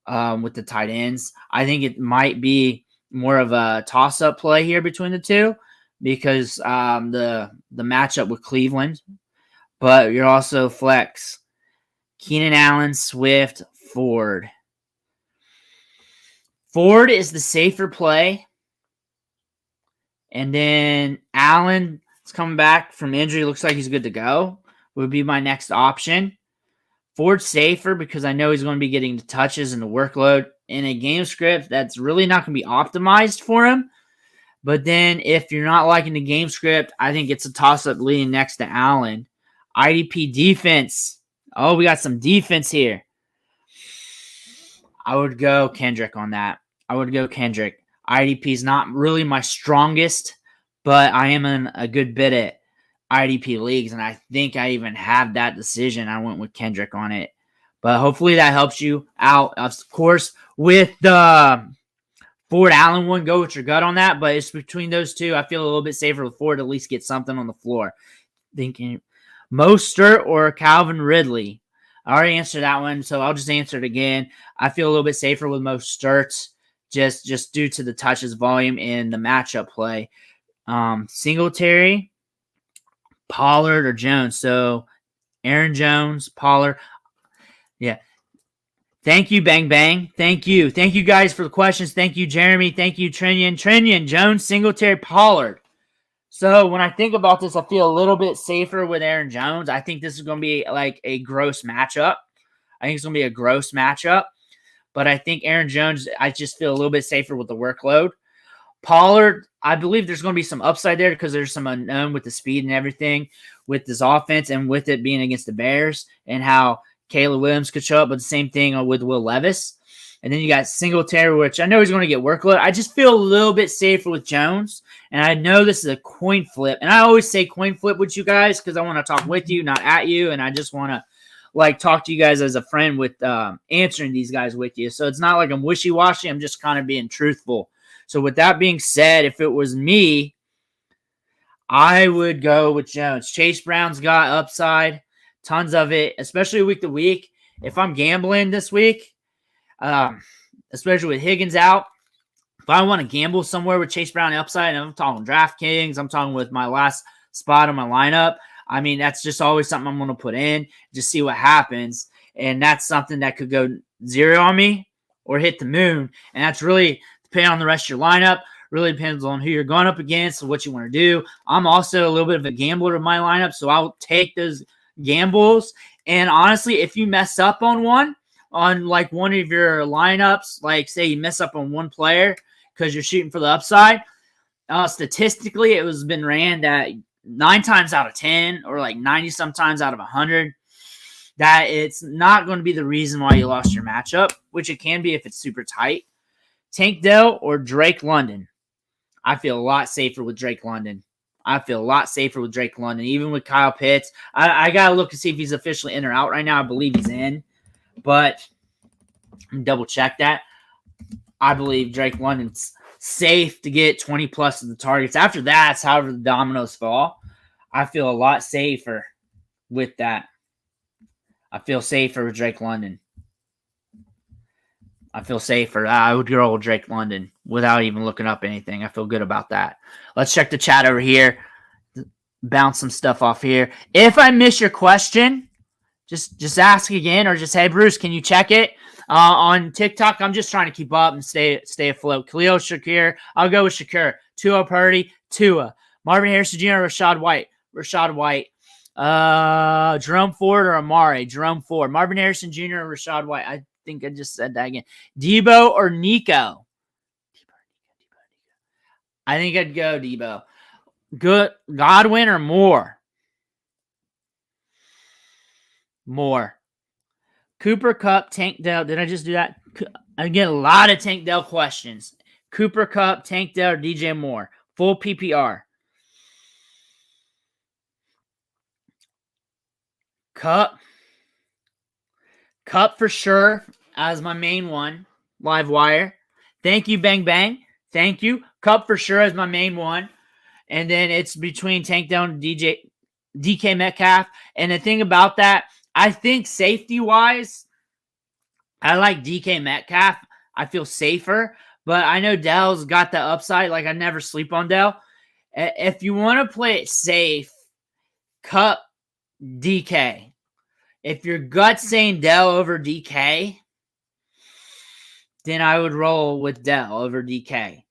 with the tight ends. I think it might be more of a toss-up play here between the two because the matchup with Cleveland. But you're also flex. Keenan Allen, Swift, Ford. Ford is the safer play. And then Allen is coming back from injury. Looks like he's good to go. would be my next option. Ford's safer because I know he's going to be getting the touches and the workload in a game script that's really not going to be optimized for him. But then if you're not liking the game script, I think it's a toss-up leading next to Allen. IDP defense. Oh, we got some defense here. I would go Kendrick on that. IDP is not really my strongest, but I am in a good bit at IDP leagues, and I think I even have that decision. I went with Kendrick on it. But hopefully that helps you out. Of course, with the Ford Allen one, go with your gut on that. But it's between those two. I feel a little bit safer with Ford to at least get something on the floor. Thinking Mostert or Calvin Ridley. I already answered that one, so I'll just answer it again. I feel a little bit safer with Mostert just due to the touches volume and the matchup play. Singletary, Pollard, or Jones. So Aaron Jones, Pollard. Yeah. Thank you, Bang Bang. Thank you. Thank you guys for the questions. Thank you, Jeremy. Thank you, Trinian, Jones, Singletary, Pollard. So when I think about this, I feel a little bit safer with Aaron Jones. I think this is going to be like a gross matchup. But I think Aaron Jones, I just feel a little bit safer with the workload. Pollard, I believe there's going to be some upside there because there's some unknown with the speed and everything with this offense and with it being against the Bears and how Caleb Williams could show up, but the same thing with Will Levis. And then you got Singletary, which I know he's going to get workload. I just feel a little bit safer with Jones. And I know this is a coin flip. And I always say coin flip with you guys because I want to talk with you, not at you. And I just want to talk to you guys as a friend with answering these guys with you. So it's not like I'm wishy-washy. I'm just kind of being truthful. So with that being said, if it was me, I would go with Jones. Chase Brown's got upside. Tons of it, especially week to week. If I'm gambling this week, especially with Higgins out, if I want to gamble somewhere with Chase Brown upside, and I'm talking DraftKings, I'm talking with my last spot on my lineup, I mean, that's just always something I'm going to put in, just see what happens. And that's something that could go 0 on me or hit the moon. And that's really depending on the rest of your lineup. Really depends on who you're going up against and what you want to do. I'm also a little bit of a gambler in my lineup, so I'll take those gambles. And honestly, if you mess up on one of your lineups, like say you mess up on one player because you're shooting for the upside, statistically it was been ran that 9 times out of 10 or like 90 sometimes out of 100 that it's not going to be the reason why you lost your matchup, which it can be if it's super tight. Tank Dell or Drake London. I feel a lot safer with Drake London. Even with Kyle Pitts. I got to look to see if he's officially in or out right now. I believe he's in, but double check that. I believe Drake London's safe to get 20 plus of the targets. After that, it's however the dominoes fall. I feel a lot safer with that. I feel safer with Drake London. I would go with Drake London without even looking up anything. I feel good about that. Let's check the chat over here. Bounce some stuff off here. If I miss your question, just ask again or just, hey, Bruce, can you check it? On TikTok, I'm just trying to keep up and stay afloat. Khalil Shakir. I'll go with Shakir. Tua Purdy. Tua. Marvin Harrison Jr. Rashad White. Jerome Ford or Amari. Jerome Ford. Marvin Harrison Jr. or Rashad White. I think I just said that again. Debo or Nico? I think I'd go Debo. Good. Godwin or Moore? Moore. Cooper Kupp, Tank Dell. Did I just do that? I get a lot of Tank Dell questions. Cooper Kupp, Tank Dell, or DJ Moore. Full PPR. Kupp for sure as my main one. Live wire. Thank you, Bang Bang. Thank you. Kupp for sure as my main one. And then it's between Tank Dell and DK Metcalf. And the thing about that, I think safety-wise, I like DK Metcalf. I feel safer. But I know Dell's got the upside. Like, I never sleep on Dell. If you want to play it safe, Kupp, DK. If your gut's saying Dell over DK, then I would roll with Dell over DK.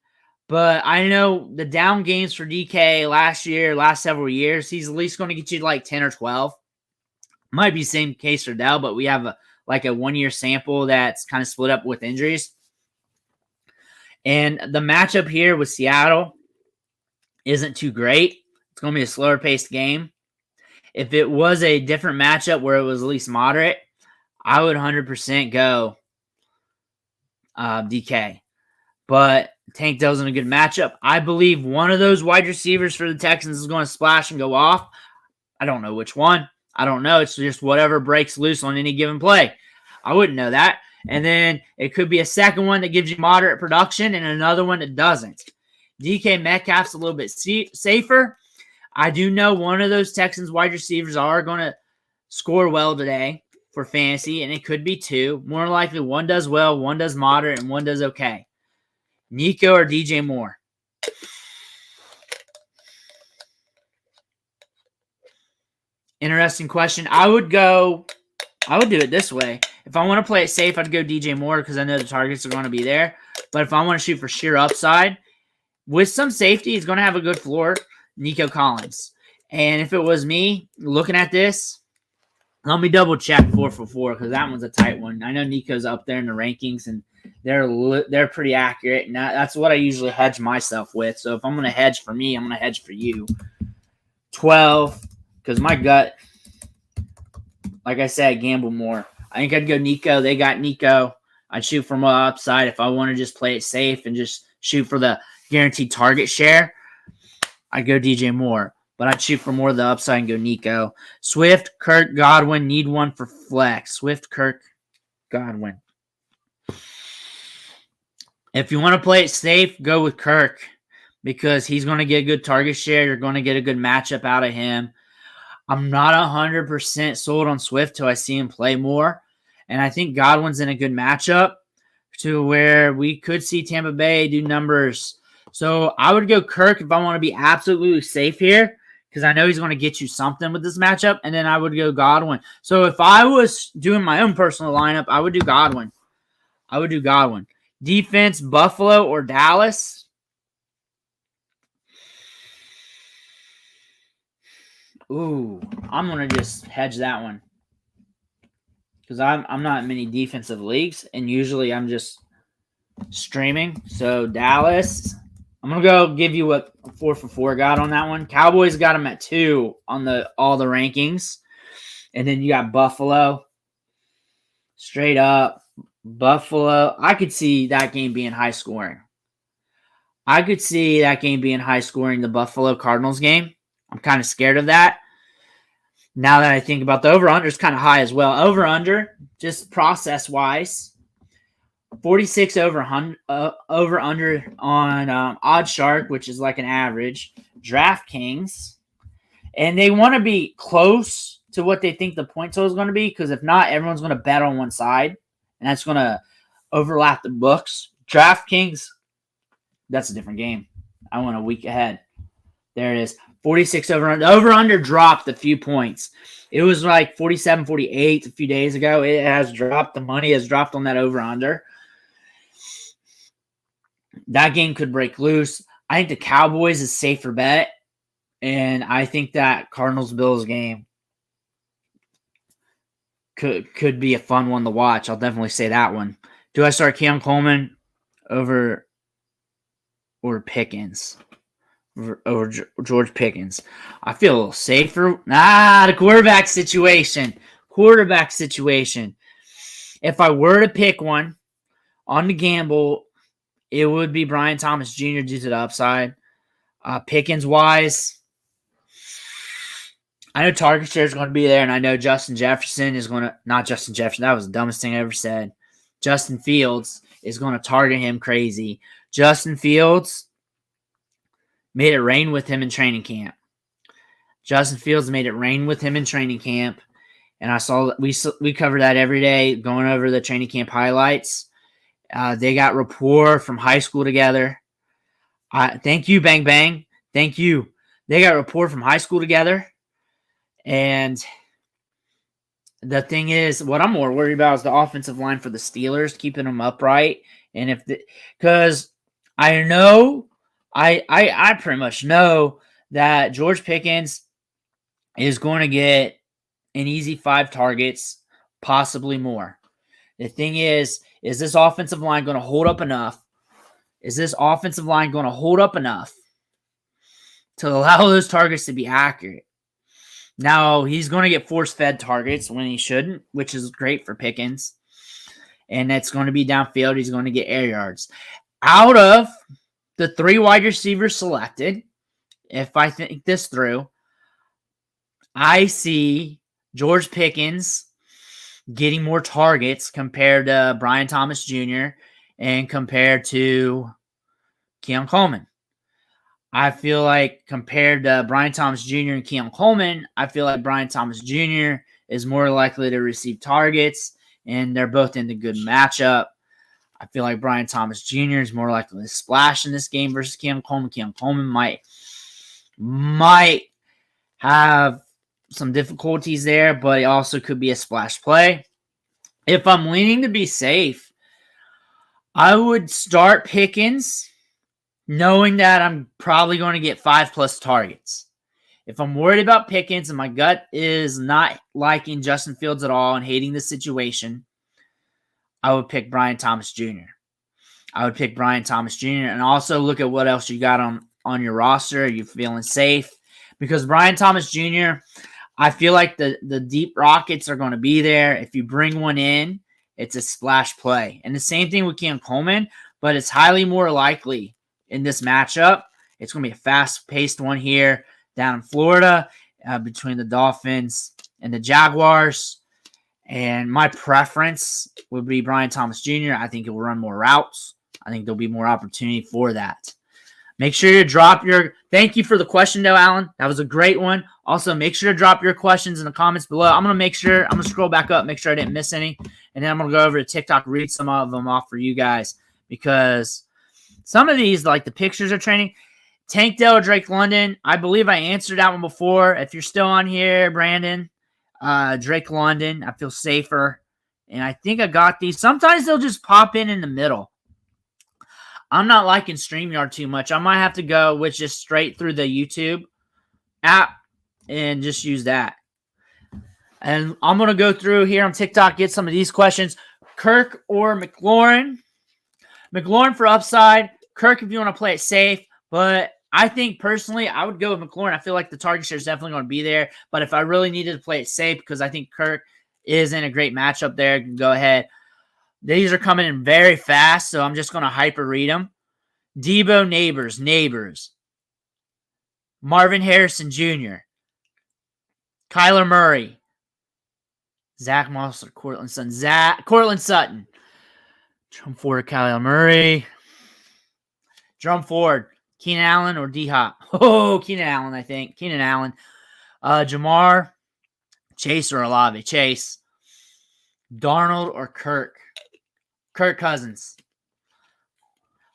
But I know the down games for DK last several years, he's at least going to get you like 10 or 12. Might be same case for Dell, but we have a 1-year sample that's kind of split up with injuries. And the matchup here with Seattle isn't too great. It's going to be a slower paced game. If it was a different matchup where it was at least moderate, I would 100% go DK. But Tank Dell's in a good matchup. I believe one of those wide receivers for the Texans is going to splash and go off. I don't know which one. I don't know. It's just whatever breaks loose on any given play. I wouldn't know that. And then it could be a second one that gives you moderate production and another one that doesn't. DK Metcalf's a little bit safer. I do know one of those Texans wide receivers are going to score well today for fantasy, and it could be two. More likely one does well, one does moderate, and one does okay. Nico or DJ Moore? Interesting question. I would do it this way. If I want to play it safe, I'd go DJ Moore because I know the targets are going to be there. But if I want to shoot for sheer upside, with some safety, he's going to have a good floor, Nico Collins. And if it was me looking at this, let me double check 4 for 4 because that one's a tight one. I know Nico's up there in the rankings, and they're pretty accurate. And that's what I usually hedge myself with. So if I'm going to hedge for me, I'm going to hedge for you. 12, because my gut, like I said, gamble more. I think I'd go Nico. They got Nico. I'd shoot from my upside if I want to just play it safe and just shoot for the guaranteed target share. I'd go DJ Moore. But I'd shoot for more of the upside and go Nico. Swift, Kirk, Godwin, need one for flex. Swift, Kirk, Godwin. If you want to play it safe, go with Kirk because he's going to get a good target share. You're going to get a good matchup out of him. I'm not 100% sold on Swift till I see him play more. And I think Godwin's in a good matchup to where we could see Tampa Bay do numbers. So I would go Kirk if I want to be absolutely safe here because I know he's going to get you something with this matchup. And then I would go Godwin. So if I was doing my own personal lineup, I would do Godwin. Defense, Buffalo or Dallas? Ooh, I'm going to just hedge that one. Because I'm not in many defensive leagues. And usually I'm just streaming. So Dallas, I'm going to go give you what 4 for 4 got on that one. Cowboys got them at 2 on all the rankings. And then you got Buffalo. Straight up. Buffalo. I could see that game being high scoring. The Buffalo Cardinals game. I'm kind of scared of that. Now that I think about the over-under, is kind of high as well. Over-under, just process-wise, 46 over-under on OddsShark, which is like an average. DraftKings. And they want to be close to what they think the point total is going to be because if not, everyone's going to bet on one side. And that's going to overlap the books. DraftKings, that's a different game. I went a week ahead. There it is. 46 over-under. The over-under dropped a few points. It was like 47, 48 a few days ago. It has dropped. The money has dropped on that over-under. That game could break loose. I think the Cowboys is safer bet. And I think that Cardinals-Bills game could be a fun one to watch. I'll definitely say that one. Do I start Keon Coleman over Pickens? Over George Pickens? I feel a little safer. The quarterback situation. If I were to pick one on the gamble, it would be Brian Thomas Jr. due to the upside. Pickens-wise, I know target share is going to be there, and I know Justin Jefferson is going to – not Justin Jefferson. That was the dumbest thing I ever said. Justin Fields is going to target him crazy. Justin Fields made it rain with him in training camp. And I saw we cover that every day, going over the training camp highlights. They got rapport from high school together. Thank you, Bang Bang. Thank you. They got rapport from high school together. And the thing is, what I'm more worried about is the offensive line for the Steelers, keeping them upright. And because I know, I pretty much know that George Pickens is going to get an easy 5 targets, possibly more. The thing is this offensive line going to hold up enough? Is this offensive line going to hold up enough to allow those targets to be accurate? Now, he's going to get force-fed targets when he shouldn't, which is great for Pickens. And that's going to be downfield. He's going to get air yards. Out of the 3 wide receivers selected, if I think this through, I see George Pickens getting more targets compared to Brian Thomas Jr. and compared to Keon Coleman. I feel like compared to Brian Thomas Jr. and Keon Coleman, I feel like Brian Thomas Jr. is more likely to receive targets, and they're both in the good matchup. I feel like Brian Thomas Jr. is more likely to splash in this game versus Keon Coleman. Keon Coleman might have some difficulties there, but it also could be a splash play. If I'm leaning to be safe, I would start Pickens, knowing that I'm probably going to get 5+ targets. If I'm worried about Pickens and my gut is not liking Justin Fields at all and hating the situation, I would pick Brian Thomas Jr. And also look at what else you got on your roster. Are you feeling safe? Because Brian Thomas Jr., I feel like the deep rockets are going to be there. If you bring one in, it's a splash play. And the same thing with Keon Coleman, but it's highly more likely in this matchup. It's going to be a fast-paced one here down in Florida between the Dolphins and the Jaguars. And my preference would be Brian Thomas Jr. I think he will run more routes. I think there'll be more opportunity for that. Make sure you drop your – thank you for the question, though, Alan. That was a great one. Also, make sure to drop your questions in the comments below. I'm going to scroll back up, make sure I didn't miss any. And then I'm going to go over to TikTok, read some of them off for you guys because some of these, like the pictures are training. Tank Dell or Drake London, I believe I answered that one before. If you're still on here, Brandon, Drake London, I feel safer. And I think I got these. Sometimes they'll just pop in the middle. I'm not liking StreamYard too much. I might have to go with just straight through the YouTube app and just use that. And I'm going to go through here on TikTok, get some of these questions. Kirk or McLaurin? McLaurin for upside. Kirk if you want to play it safe. But I think personally I would go with McLaurin. I feel like the target share is definitely going to be there. But if I really needed to play it safe because I think Kirk is in a great matchup there, you can go ahead. These are coming in very fast, so I'm just going to hyper read them. Debo Neighbors. Marvin Harrison Jr. Kyler Murray. Zach Moss or Cortland Sutton. Drum Ford, Kyler Murray. Drum Ford, Keenan Allen or D-Hop. Oh, Keenan Allen, I think. Keenan Allen. Jamar, Chase or Olave. Chase. Darnold or Kirk. Kirk Cousins.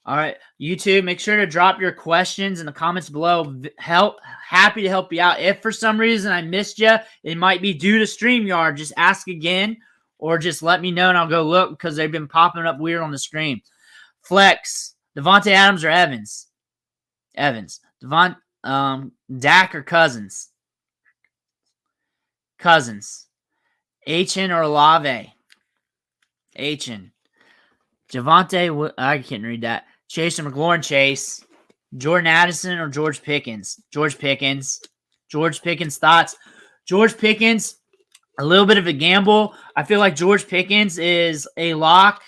All right, YouTube, make sure to drop your questions in the comments below. Happy to help you out. If for some reason I missed you, it might be due to StreamYard. Just ask again or just let me know and I'll go look because they've been popping up weird on the screen. Flex, Devontae Adams or Evans? Evans. Dak or Cousins? Cousins. Achan or Olave? Achan. Javonte, I can't read that. Chase or McLaurin? Chase. Jordan Addison or George Pickens? George Pickens. George Pickens thoughts. George Pickens, a little bit of a gamble. I feel like George Pickens is a lock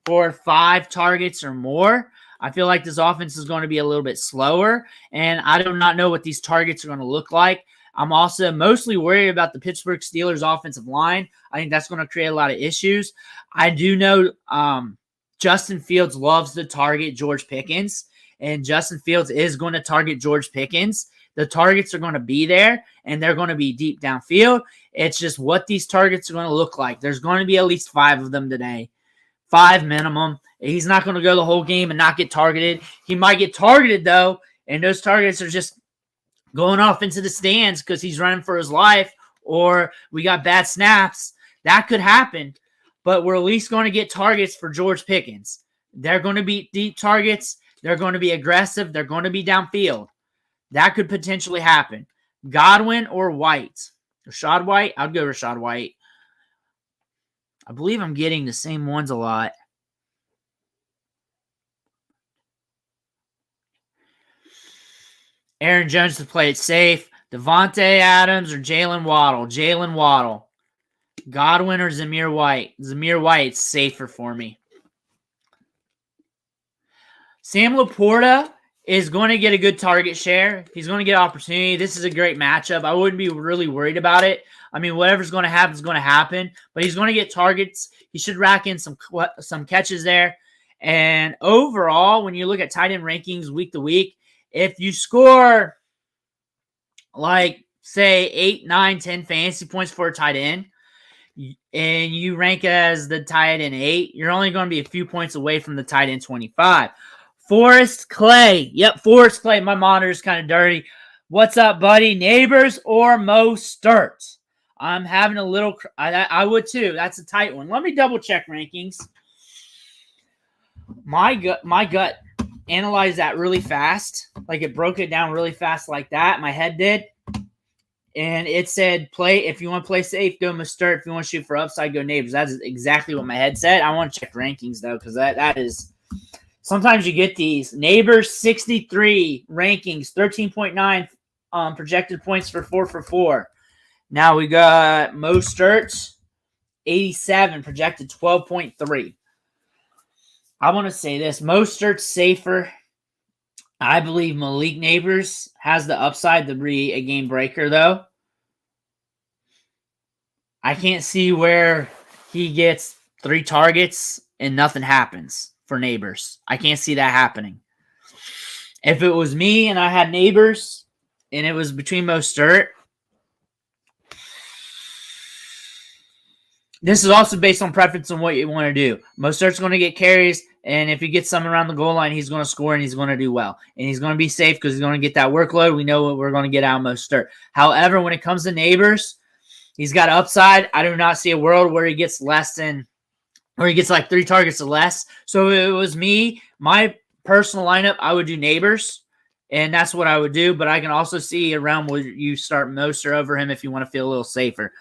for 5 targets or more. I feel like this offense is going to be a little bit slower, and I do not know what these targets are going to look like. I'm also mostly worried about the Pittsburgh Steelers offensive line. I think that's going to create a lot of issues. I do know Justin Fields loves to target George Pickens, and Justin Fields is going to target George Pickens. The targets are going to be there, and they're going to be deep downfield. It's just what these targets are going to look like. There's going to be at least 5 of them today. 5 minimum. He's not going to go the whole game and not get targeted. He might get targeted, though, and those targets are just going off into the stands because he's running for his life or we got bad snaps. That could happen, but we're at least going to get targets for George Pickens. They're going to be deep targets. They're going to be aggressive. They're going to be downfield. That could potentially happen. Godwin or White? Rashad White? I'd go Rashad White. I believe I'm getting the same ones a lot. Aaron Jones to play it safe. Devontae Adams or Jalen Waddle? Jalen Waddle. Godwin or Zamir White? Zamir White's safer for me. Sam Laporta is going to get a good target share. He's going to get opportunity. This is a great matchup. I wouldn't be really worried about it. I mean, whatever's going to happen is going to happen, but he's going to get targets. He should rack in some catches there. And overall, when you look at tight end rankings week to week, if you score like, say, 8, 9, 10 fantasy points for a tight end, and you rank it as the tight end 8, you're only going to be a few points away from the tight end 25. Forrest Clay. Yep, Forrest Clay. My monitor's kind of dirty. What's up, buddy? Neighbors or Mostert? I'm having a little... I would too. That's a tight one. Let me double-check rankings. My gut analyzed that really fast. Like, it broke it down really fast like that. My head did. And it said, if you want to play safe, go Mostert. If you want to shoot for upside, go Neighbors. That's exactly what my head said. I want to check rankings, though, because that is... Sometimes you get these. Neighbors 63 rankings, 13.9 projected points for 4 for 4. Now we got Mostert 87 projected 12.3. I want to say this. Mostert's safer. I believe Malik Neighbors has the upside to be a game breaker, though. I can't see where he gets 3 targets and nothing happens for Neighbors. I can't see that happening. If it was me and I had Neighbors and it was between Mostert, this is also based on preference on what you want to do. Mostert's going to get carries, and if he gets some around the goal line, he's going to score and he's going to do well. And he's going to be safe because he's going to get that workload. We know what we're going to get out of Mostert. However, when it comes to Neighbors, he's got upside. I do not see a world where he gets like 3 targets or less. So if it was me, my personal lineup, I would do Neighbors, and that's what I would do. But I can also see a realm where you start Mostert over him if you want to feel a little safer.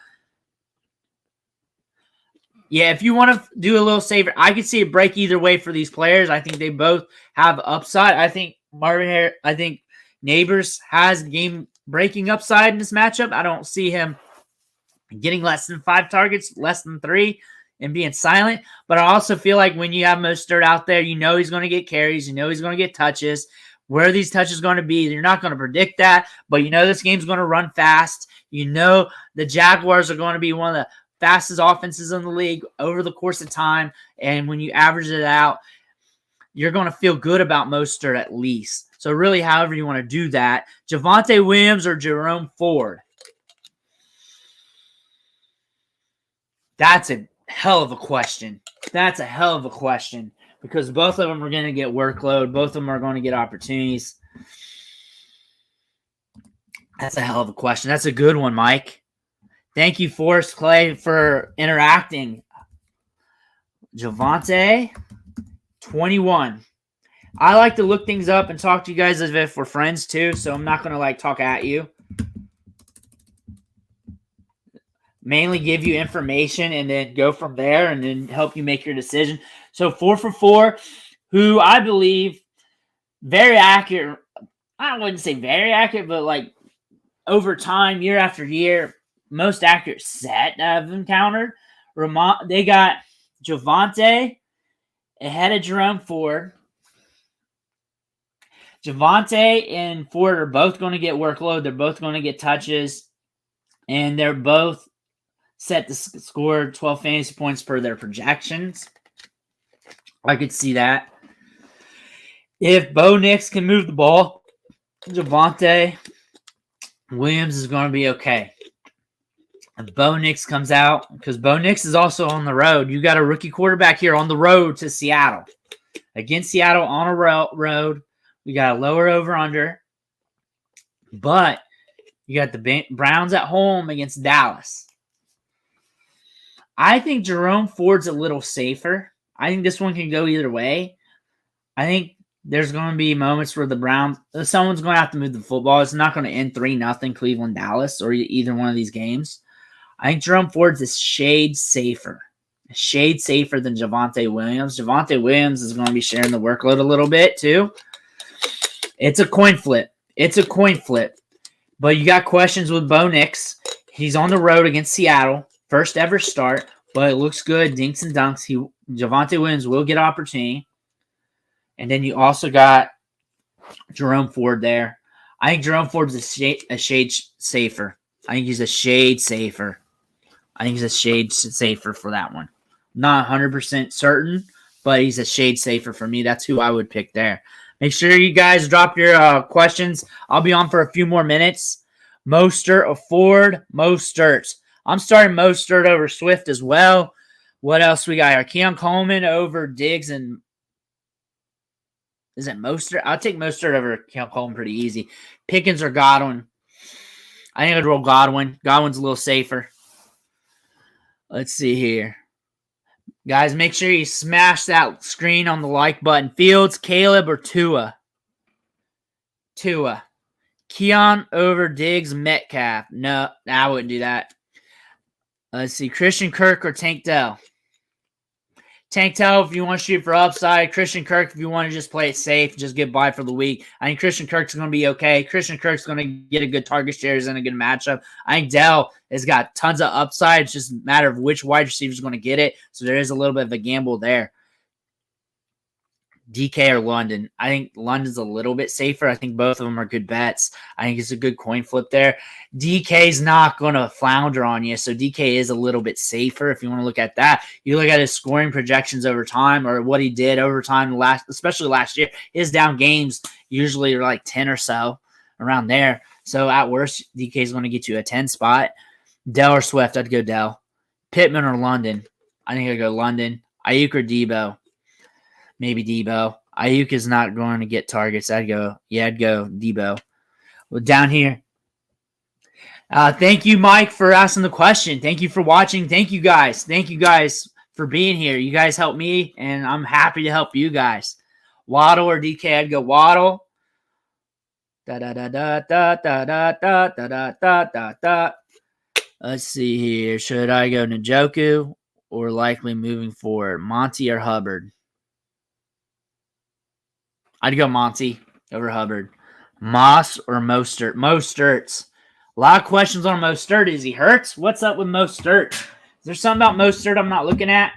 Yeah, if you want to do a little safer, I could see a break either way for these players. I think they both have upside. I think Neighbors has game-breaking upside in this matchup. I don't see him getting less than 5 targets, less than 3, and being silent. But I also feel like when you have Mostert out there, you know he's going to get carries. You know he's going to get touches. Where are these touches going to be? You're not going to predict that, but you know this game's going to run fast. You know the Jaguars are going to be one of the fastest offenses in the league over the course of time. And when you average it out, you're going to feel good about Mostert at least. So really, however you want to do that. Javonte Williams or Jerome Ford? That's a hell of a question. That's a hell of a question because both of them are going to get workload. Both of them are going to get opportunities. That's a hell of a question. That's a good one, Mike. Thank you, Forrest Clay, for interacting. Javonte, 21. I like to look things up and talk to you guys as if we're friends too, so I'm not going to talk at you. Mainly give you information and then go from there and then help you make your decision. So 4 for 4, who I believe very accurate. I wouldn't say very accurate, but over time, year after year, most accurate set I've encountered. They got Javonte ahead of Jerome Ford. Javonte and Ford are both going to get workload. They're both going to get touches. And they're both set to score 12 fantasy points per their projections. I could see that. If Bo Nix can move the ball, Javonte Williams is going to be okay. If Bo Nix comes out, because Bo Nix is also on the road. You got a rookie quarterback here on the road to Seattle. Against Seattle on a road. We got a lower over-under. But you got the Browns at home against Dallas. I think Jerome Ford's a little safer. I think this one can go either way. I think there's going to be moments where the Browns, someone's going to have to move the football. It's not going to end 3-0 Cleveland Dallas or either one of these games. I think Jerome Ford's a shade safer. A shade safer than Javonte Williams. Javonte Williams is going to be sharing the workload a little bit too. It's a coin flip. It's a coin flip. But you got questions with Bo Nix. He's on the road against Seattle. First ever start. But it looks good. Dinks and dunks. Javonte Williams will get opportunity. And then you also got Jerome Ford there. I think Jerome Ford's a shade safer. I think he's a shade safer. I think he's a shade safer for that one. Not 100% certain, but he's a shade safer for me. That's who I would pick there. Make sure you guys drop your questions. I'll be on for a few more minutes. Mostert or Ford? Mostert. I'm starting Mostert over Swift as well. What else we got here? Keon Coleman over Diggs and... Is it Mostert? I'll take Mostert over Keon Coleman pretty easy. Pickens or Godwin? I think I'd roll Godwin. Godwin's a little safer. Let's see here. Guys, make sure you smash that screen on the like button. Fields, Caleb, or Tua? Tua. Keon over Diggs, Metcalf. No, I wouldn't do that. Let's see. Christian Kirk or Tank Dell? Tank Dell if you want to shoot for upside. Christian Kirk if you want to just play it safe, just get by for the week. I think Christian Kirk's going to be okay. Christian Kirk's going to get a good target shares and a good matchup. I think Dell has got tons of upside. It's just a matter of which wide receiver is going to get it. So there is a little bit of a gamble there. DK or London. I think London's a little bit safer. I think both of them are good bets. I think it's a good coin flip there. DK's not going to flounder on you, so DK is a little bit safer if you want to look at that. You look at his scoring projections over time or what he did over time, especially last year. His down games usually are like 10 or so, around there. So at worst, DK is going to get you a 10 spot. Dell or Swift, I'd go Dell. Pittman or London. I think I'd go London. Ayuk or Debo. Maybe Debo. Ayuk is not going to get targets. I'd go Debo. Well, down here. Thank you, Mike, for asking the question. Thank you for watching. Thank you guys. Thank you guys for being here. You guys help me, and I'm happy to help you guys. Waddle or DK? I'd go Waddle. Let's see here. Should I go Njoku or likely moving forward? Monty or Hubbard? I'd go Monty over Hubbard. Moss or Mostert? Mostert's. A lot of questions on Mostert. Is he hurt? What's up with Mostert? Is there something about Mostert I'm not looking at?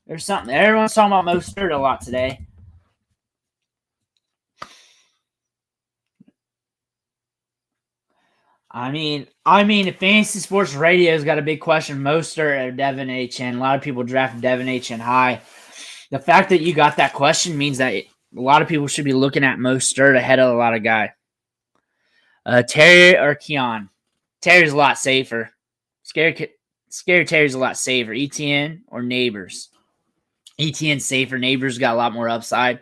There's something. Everyone's talking about Mostert a lot today. I mean, if Fantasy Sports Radio's got a big question, Mostert or Devin Achane. A lot of people draft Devin Achane high. The fact that you got that question means that a lot of people should be looking at Mostert ahead of a lot of guys. Terry or Keon? Terry's a lot safer. Scary Terry's a lot safer. ETN or Neighbors? ETN's safer. Neighbors got a lot more upside.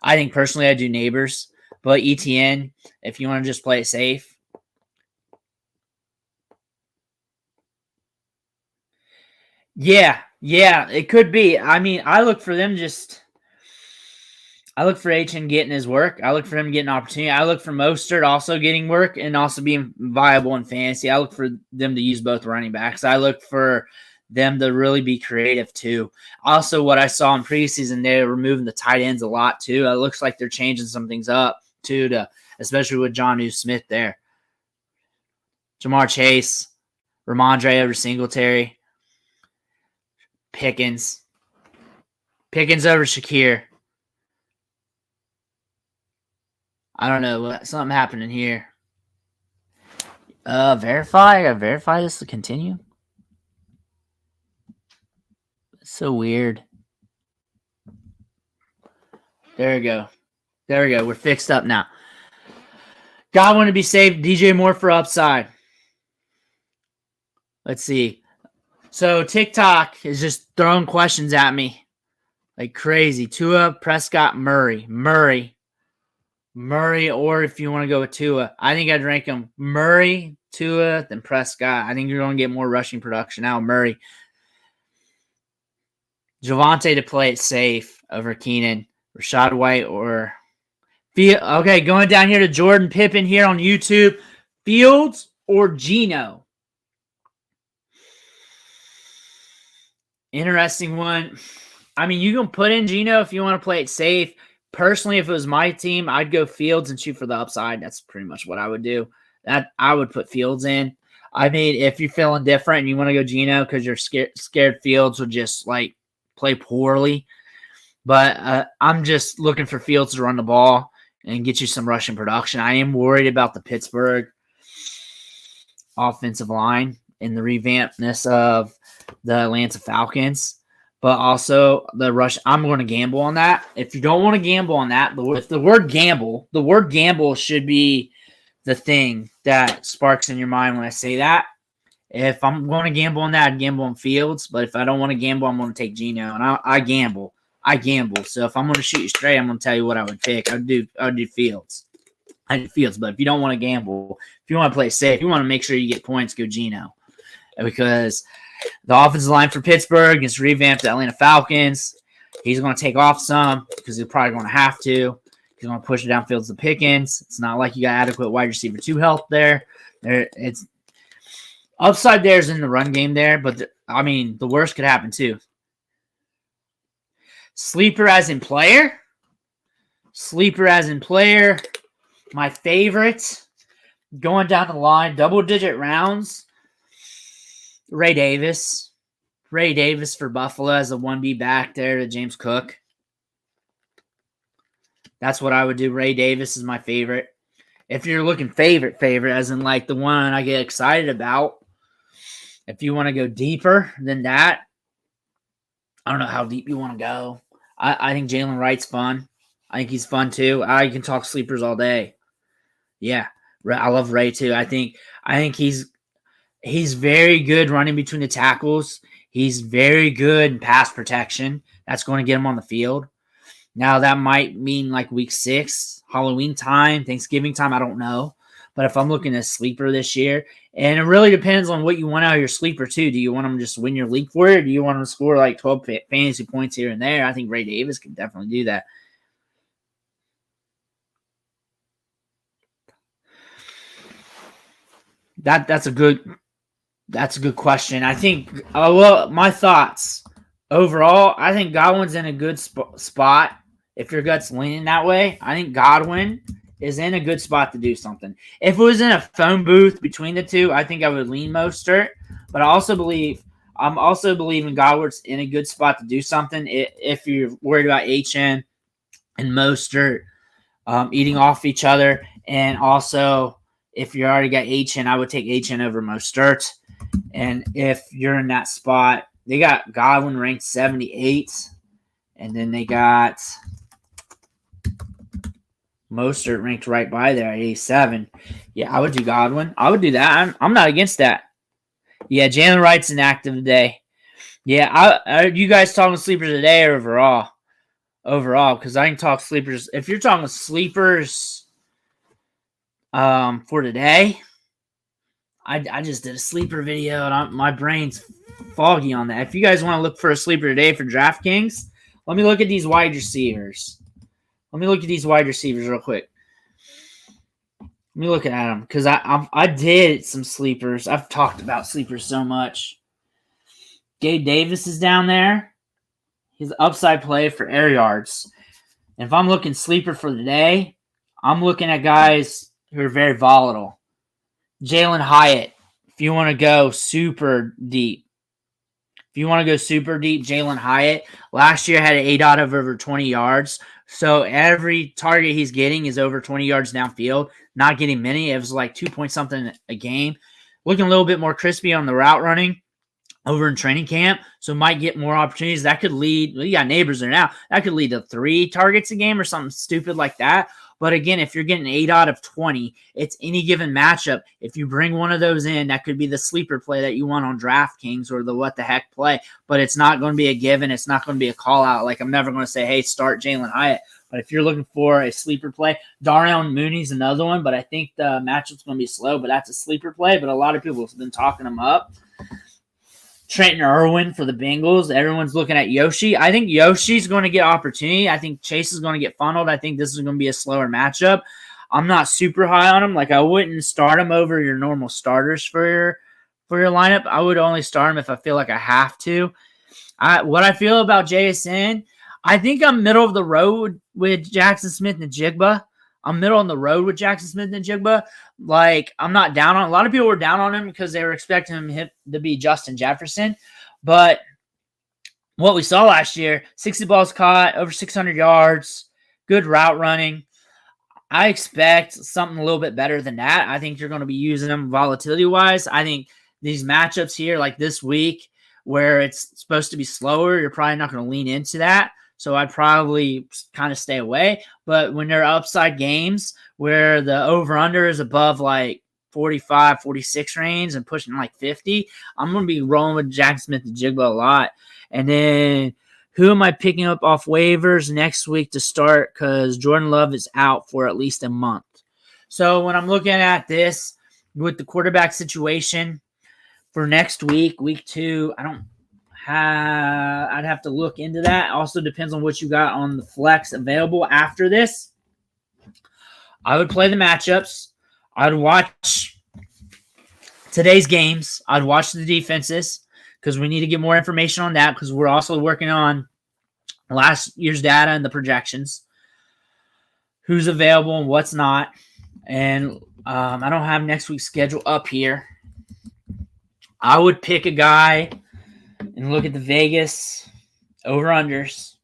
I think personally I do Neighbors. But ETN, if you want to just play it safe. Yeah, it could be. I mean, I look for Achane getting his work. I look for him getting opportunity. I look for Mostert also getting work and also being viable in fantasy. I look for them to use both running backs. I look for them to really be creative too. Also, what I saw in preseason, they were moving the tight ends a lot too. It looks like they're changing some things up too, especially with Jonnu Smith there. Jamar Chase, Ramondre over Singletary. Pickens over Shakir. I don't know. Something happening here. Verify. I gotta verify this to continue. It's so weird. There we go. We're fixed up now. Godwin to be saved. DJ Moore for upside. Let's see. So TikTok is just throwing questions at me like crazy. Tua, Prescott, Murray, or if you want to go with Tua, I think I'd rank them Murray, Tua, then Prescott. I think you're going to get more rushing production out of Murray. Javonte to play it safe over Keenan, Rashad White or Okay, going down here to Jordan Pippen here on YouTube. Fields or Geno? Interesting one. I mean, you can put in Geno if you want to play it safe. Personally, if it was my team, I'd go Fields and shoot for the upside. That's pretty much what I would do. That I would put Fields in. I mean, if you're feeling different and you want to go Geno because you're scared Fields will just like play poorly. But I'm just looking for Fields to run the ball and get you some rushing production. I am worried about the Pittsburgh offensive line and the revampedness of the Atlanta Falcons. But also the rush, I'm going to gamble on that. If you don't want to gamble on that, if the word gamble should be the thing that sparks in your mind when I say that. If I'm going to gamble on that, I'd gamble on Fields. But if I don't want to gamble, I'm going to take Geno. And I gamble. So if I'm going to shoot you straight, I'm going to tell you what I would pick. I'd do Fields. I'd do Fields. But if you don't want to gamble, if you want to play safe, if you want to make sure you get points, go Geno. Because the offensive line for Pittsburgh is revamped the Atlanta Falcons. He's going to take off some because he's probably going to have to. He's going to push it downfield to Pickens. It's not like you got adequate wide receiver 2 help there. It's upside there's in the run game there, but the worst could happen too. Sleeper as in player. My favorite. Going down the line, double-digit rounds. Ray Davis for Buffalo as a 1B back there to James Cook. That's what I would do. Ray Davis is my favorite. If you're looking favorite, as in like the one I get excited about, if you want to go deeper than that, I don't know how deep you want to go. I think Jalen Wright's fun. I think he's fun too. I can talk sleepers all day. Yeah, I love Ray too. I think he's very good running between the tackles. He's very good in pass protection. That's going to get him on the field. Now, that might mean like week 6, Halloween time, Thanksgiving time. I don't know. But if I'm looking at sleeper this year, and it really depends on what you want out of your sleeper too. Do you want them to just win your league for it? Or do you want them to score like 12 fantasy points here and there? I think Ray Davis can definitely do that. That's a good question. I think, my thoughts overall, I think Godwin's in a good spot. If your gut's leaning that way, I think Godwin is in a good spot to do something. If it was in a phone booth between the two, I think I would lean Mostert. But I'm also believing Godwin's in a good spot to do something. If you're worried about HN and Mostert eating off each other, and also if you already got HN, I would take HN over Mostert. And if you're in that spot, they got Godwin ranked 78, and then they got Mostert ranked right by there at 87. Yeah, I would do Godwin. I would do that. I'm not against that. Yeah, Jalen Wright's inactive today. Yeah, you guys talking sleepers today or overall? Overall, because I can talk sleepers. If you're talking sleepers for today, I just did a sleeper video, and my brain's foggy on that. If you guys want to look for a sleeper today for DraftKings, let me look at these wide receivers. Let me look at these wide receivers real quick. Let me look at them because I did some sleepers. I've talked about sleepers so much. Gabe Davis is down there. He's an upside play for air yards. And if I'm looking sleeper for the day, I'm looking at guys who are very volatile. Jalen Hyatt, if you want to go super deep. Jalen Hyatt last year had an ADOT of over 20 yards. So every target he's getting is over 20 yards downfield. Not getting many. It was like 2 point something a game. Looking a little bit more crispy on the route running over in training camp. So might get more opportunities. That could lead. You got neighbors there now. That could lead to 3 targets a game or something stupid like that. But again, if you're getting 8 out of 20, it's any given matchup. If you bring one of those in, that could be the sleeper play that you want on DraftKings or the what the heck play. But it's not going to be a given. It's not going to be a call out. Like I'm never going to say, hey, start Jalen Hyatt. But if you're looking for a sleeper play, Darnell Mooney's another one. But I think the matchup's going to be slow. But that's a sleeper play. But a lot of people have been talking him up. Trenton Irwin for the Bengals. Everyone's looking at Yoshi. I think Yoshi's going to get opportunity. I think Chase is going to get funneled. I think this is going to be a slower matchup. I'm not super high on him. Like, I wouldn't start him over your normal starters for your lineup. I would only start him if I feel like I have to. What I feel about JSN, I think I'm middle of the road with Jackson Smith and Jigba. I'm middle on the road with Jackson Smith and Jigba. Like, I'm not down on. A lot of people were down on him because they were expecting him to be Justin Jefferson. But what we saw last year, 60 balls caught, over 600 yards, good route running. I expect something a little bit better than that. I think you're going to be using him volatility-wise. I think these matchups here, like this week, where it's supposed to be slower, you're probably not going to lean into that. So I'd probably kind of stay away. But when there are upside games where the over-under is above like 45, 46 range and pushing like 50, I'm going to be rolling with Jackson Smith and Jigba a lot. And then who am I picking up off waivers next week to start? Because Jordan Love is out for at least a month. So when I'm looking at this with the quarterback situation for next week, week 2, I'd have to look into that. Also depends on what you got on the flex available after this. I would play the matchups. I'd watch today's games. I'd watch the defenses because we need to get more information on that because we're also working on last year's data and the projections. Who's available and what's not. And I don't have next week's schedule up here. I would pick a guy and look at the Vegas over-unders.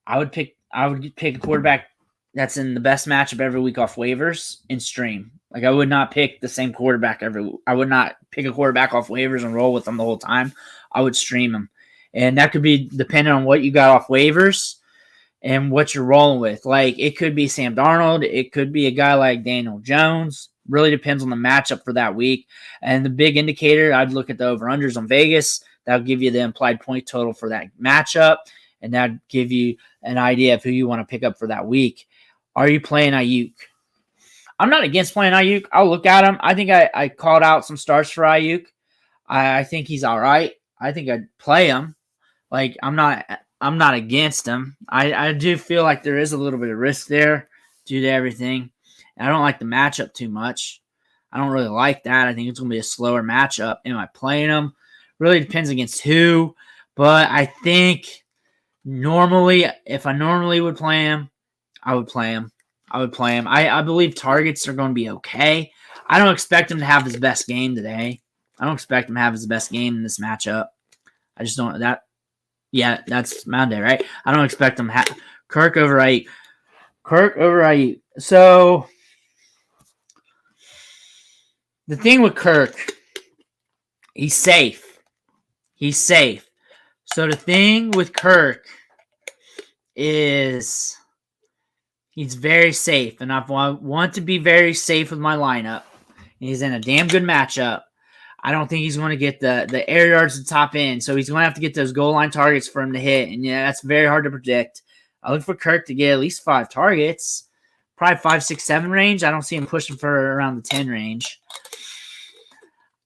I would pick a quarterback that's in the best matchup every week off waivers and stream. Like, I would not pick the same quarterback I would not pick a quarterback off waivers and roll with them the whole time. I would stream him. And that could be dependent on what you got off waivers and what you're rolling with. Like, it could be Sam Darnold. It could be a guy like Daniel Jones. Really depends on the matchup for that week. And the big indicator, I'd look at the over-unders on Vegas. That'll give you the implied point total for that matchup, and that'd give you an idea of who you want to pick up for that week. Are you playing Ayuk? I'm not against playing Ayuk. I'll look at him. I think I called out some starts for Ayuk. I think he's all right. I think I'd play him. Like, I'm not against him. I do feel like there is a little bit of risk there due to everything. And I don't like the matchup too much. I don't really like that. I think it's going to be a slower matchup. Am I playing him? Really depends against who. But I think if I normally would play him, I would play him. I believe targets are going to be okay. I don't expect him to have his best game today. I don't expect him to have his best game in this matchup. I just don't. Yeah, that's Monday, right? I don't expect him to have Kirk over Ayuk. So the thing with Kirk, he's safe. So the thing with Kirk is he's very safe, and I want to be very safe with my lineup. He's in a damn good matchup. I don't think he's going to get the air yards to top end, so he's going to have to get those goal line targets for him to hit, and yeah, that's very hard to predict. I look for Kirk to get at least 5 targets, probably 5, 6, 7 range. I don't see him pushing for around the 10 range.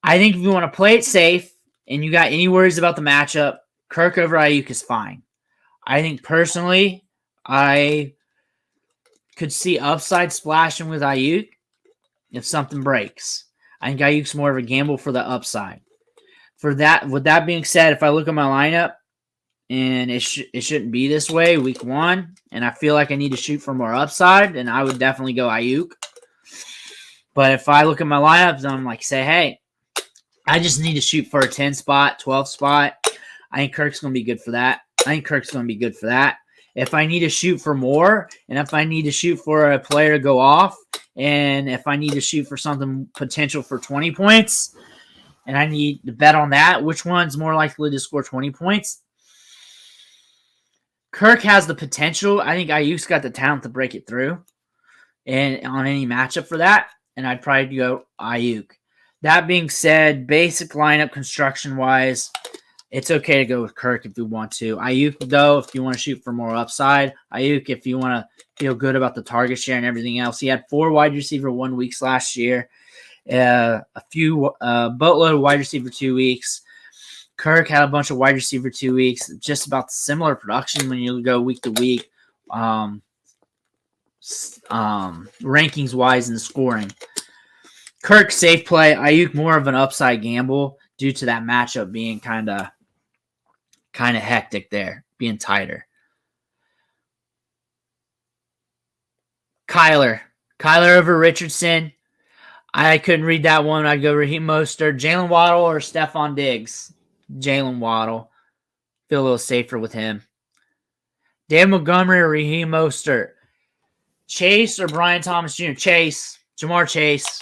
I think if you want to play it safe and you got any worries about the matchup, Kirk over Ayuk is fine. I think personally, I could see upside splashing with Ayuk if something breaks. I think Ayuk's more of a gamble for the upside. With that being said, if I look at my lineup and it shouldn't be this way week 1, and I feel like I need to shoot for more upside, then I would definitely go Ayuk. But if I look at my lineups and I'm like, say, hey, I just need to shoot for a 10 spot, 12 spot, I think Kirk's going to be good for that. If I need to shoot for more, and if I need to shoot for a player to go off, and if I need to shoot for something potential for 20 points, and I need to bet on that, which one's more likely to score 20 points? Kirk has the potential. I think Ayuk's got the talent to break it through and on any matchup for that, and I'd probably go Ayuk. That being said, basic lineup construction-wise, it's okay to go with Kirk if you want to. Ayuk, though, if you want to shoot for more upside. Ayuk, if you want to feel good about the target share and everything else. He had 4 wide receiver 1 weeks last year. A few boatload of wide receiver 2 weeks. Kirk had a bunch of wide receiver 2 weeks, just about similar production when you go week to week, rankings wise and scoring. Kirk safe play. Ayuk more of an upside gamble due to that matchup being kind of hectic there, being tighter. Kyler over Richardson. I couldn't read that one. I'd go Raheem Mostert, Jalen Waddle, or Stephon Diggs. Jalen Waddle. Feel a little safer with him. Dan Montgomery or Raheem Mostert. Chase or Brian Thomas Jr. Chase. Jamar Chase.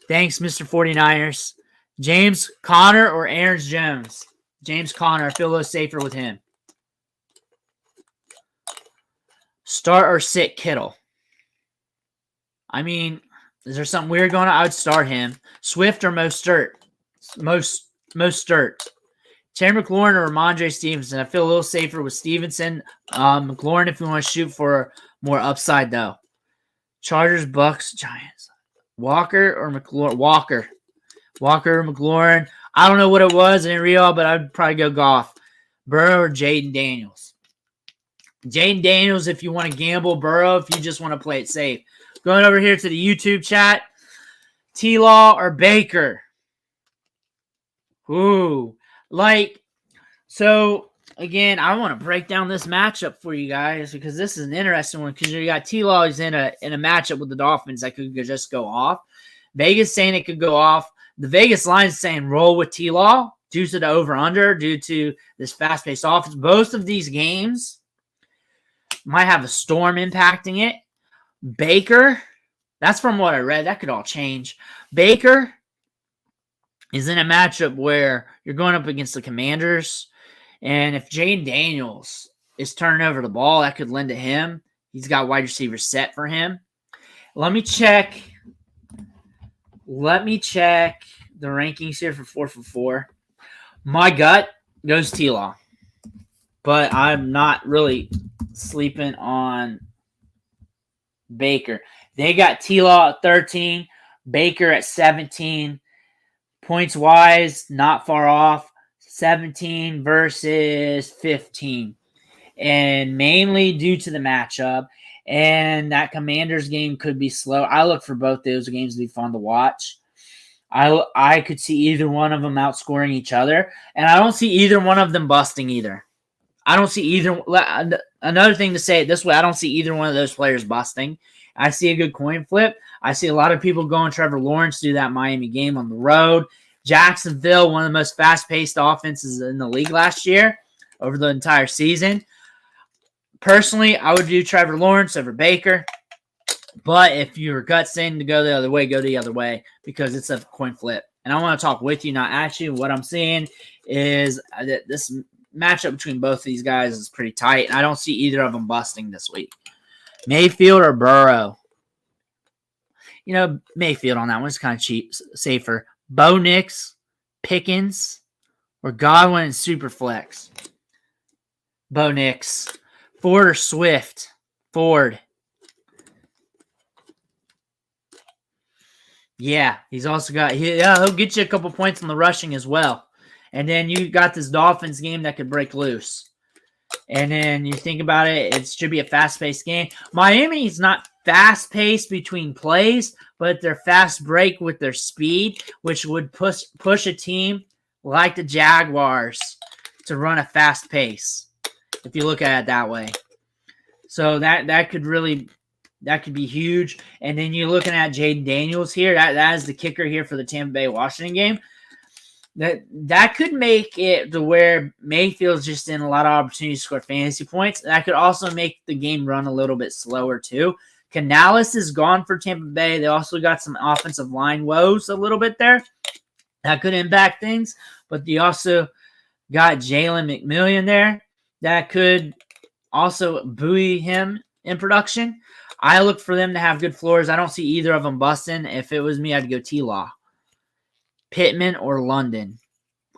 Thanks, Mr. 49ers. James Conner or Aaron Jones. James Conner. I feel a little safer with him. Start or sit Kittle. I mean, is there something weird going on? I would start him. Swift or Mostert? Mostert. Terry McLaurin or Ramondre Stevenson? I feel a little safer with Stevenson. McLaurin if you want to shoot for more upside, though. Chargers, Bucks, Giants. Walker or McLaurin? Walker or McLaurin. I don't know what it was. I didn't read all, but I'd probably go Goff. Burrow or Jaden Daniels? Jaden Daniels if you want to gamble. Burrow if you just want to play it safe. Going over here to the YouTube chat. T-Law or Baker? Ooh. So, again, I want to break down this matchup for you guys because this is an interesting one because you got T-Law is in a matchup with the Dolphins that could just go off. Vegas saying it could go off. The Vegas line is saying roll with T-Law due to the over-under, due to this fast-paced offense. Both of these games might have a storm impacting it. Baker, that's from what I read. That could all change. Baker is in a matchup where you're going up against the Commanders. And if Jaden Daniels is turning over the ball, that could lend to him. He's got wide receivers set for him. Let me check the rankings here for 4 for 4. My gut goes T-Law. But I'm not really sleeping on Baker. They got T-Law at 13, Baker at 17. Points-wise, not far off. 17 versus 15. And mainly due to the matchup. And that Commanders game could be slow. I look for both those games to be fun to watch. I could see either one of them outscoring each other. And I don't see either one of them busting either. I don't see either. Another thing to say it this way, I don't see either one of those players busting. I see a good coin flip. I see a lot of people going Trevor Lawrence to do that Miami game on the road. Jacksonville, one of the most fast-paced offenses in the league last year over the entire season. Personally, I would do Trevor Lawrence over Baker. But if your gut's saying to go the other way, go the other way because it's a coin flip. And I want to talk with you, not at you. What I'm seeing is that this matchup between both of these guys is pretty tight, and I don't see either of them busting this week. Mayfield or Burrow? You know, Mayfield on that one is kind of cheap, safer. Bo Nix, Pickens, or Godwin and Superflex? Bo Nix. Ford or Swift? Ford. Yeah, he's also got he'll get you a couple points on the rushing as well. And then you got this Dolphins game that could break loose. And then you think about it, it should be a fast-paced game. Miami's not fast-paced between plays, but they're fast break with their speed, which would push a team like the Jaguars to run a fast pace, if you look at it that way. So that could be huge. And then you're looking at Jaden Daniels here. That is the kicker here for the Tampa Bay Washington game. That could make it to where Mayfield's just in a lot of opportunities to score fantasy points. That could also make the game run a little bit slower too. Canales is gone for Tampa Bay. They also got some offensive line woes a little bit there. That could impact things. But you also got Jalen McMillan there. That could also buoy him in production. I look for them to have good floors. I don't see either of them busting. If it was me, I'd go T-Law. Pittman or London?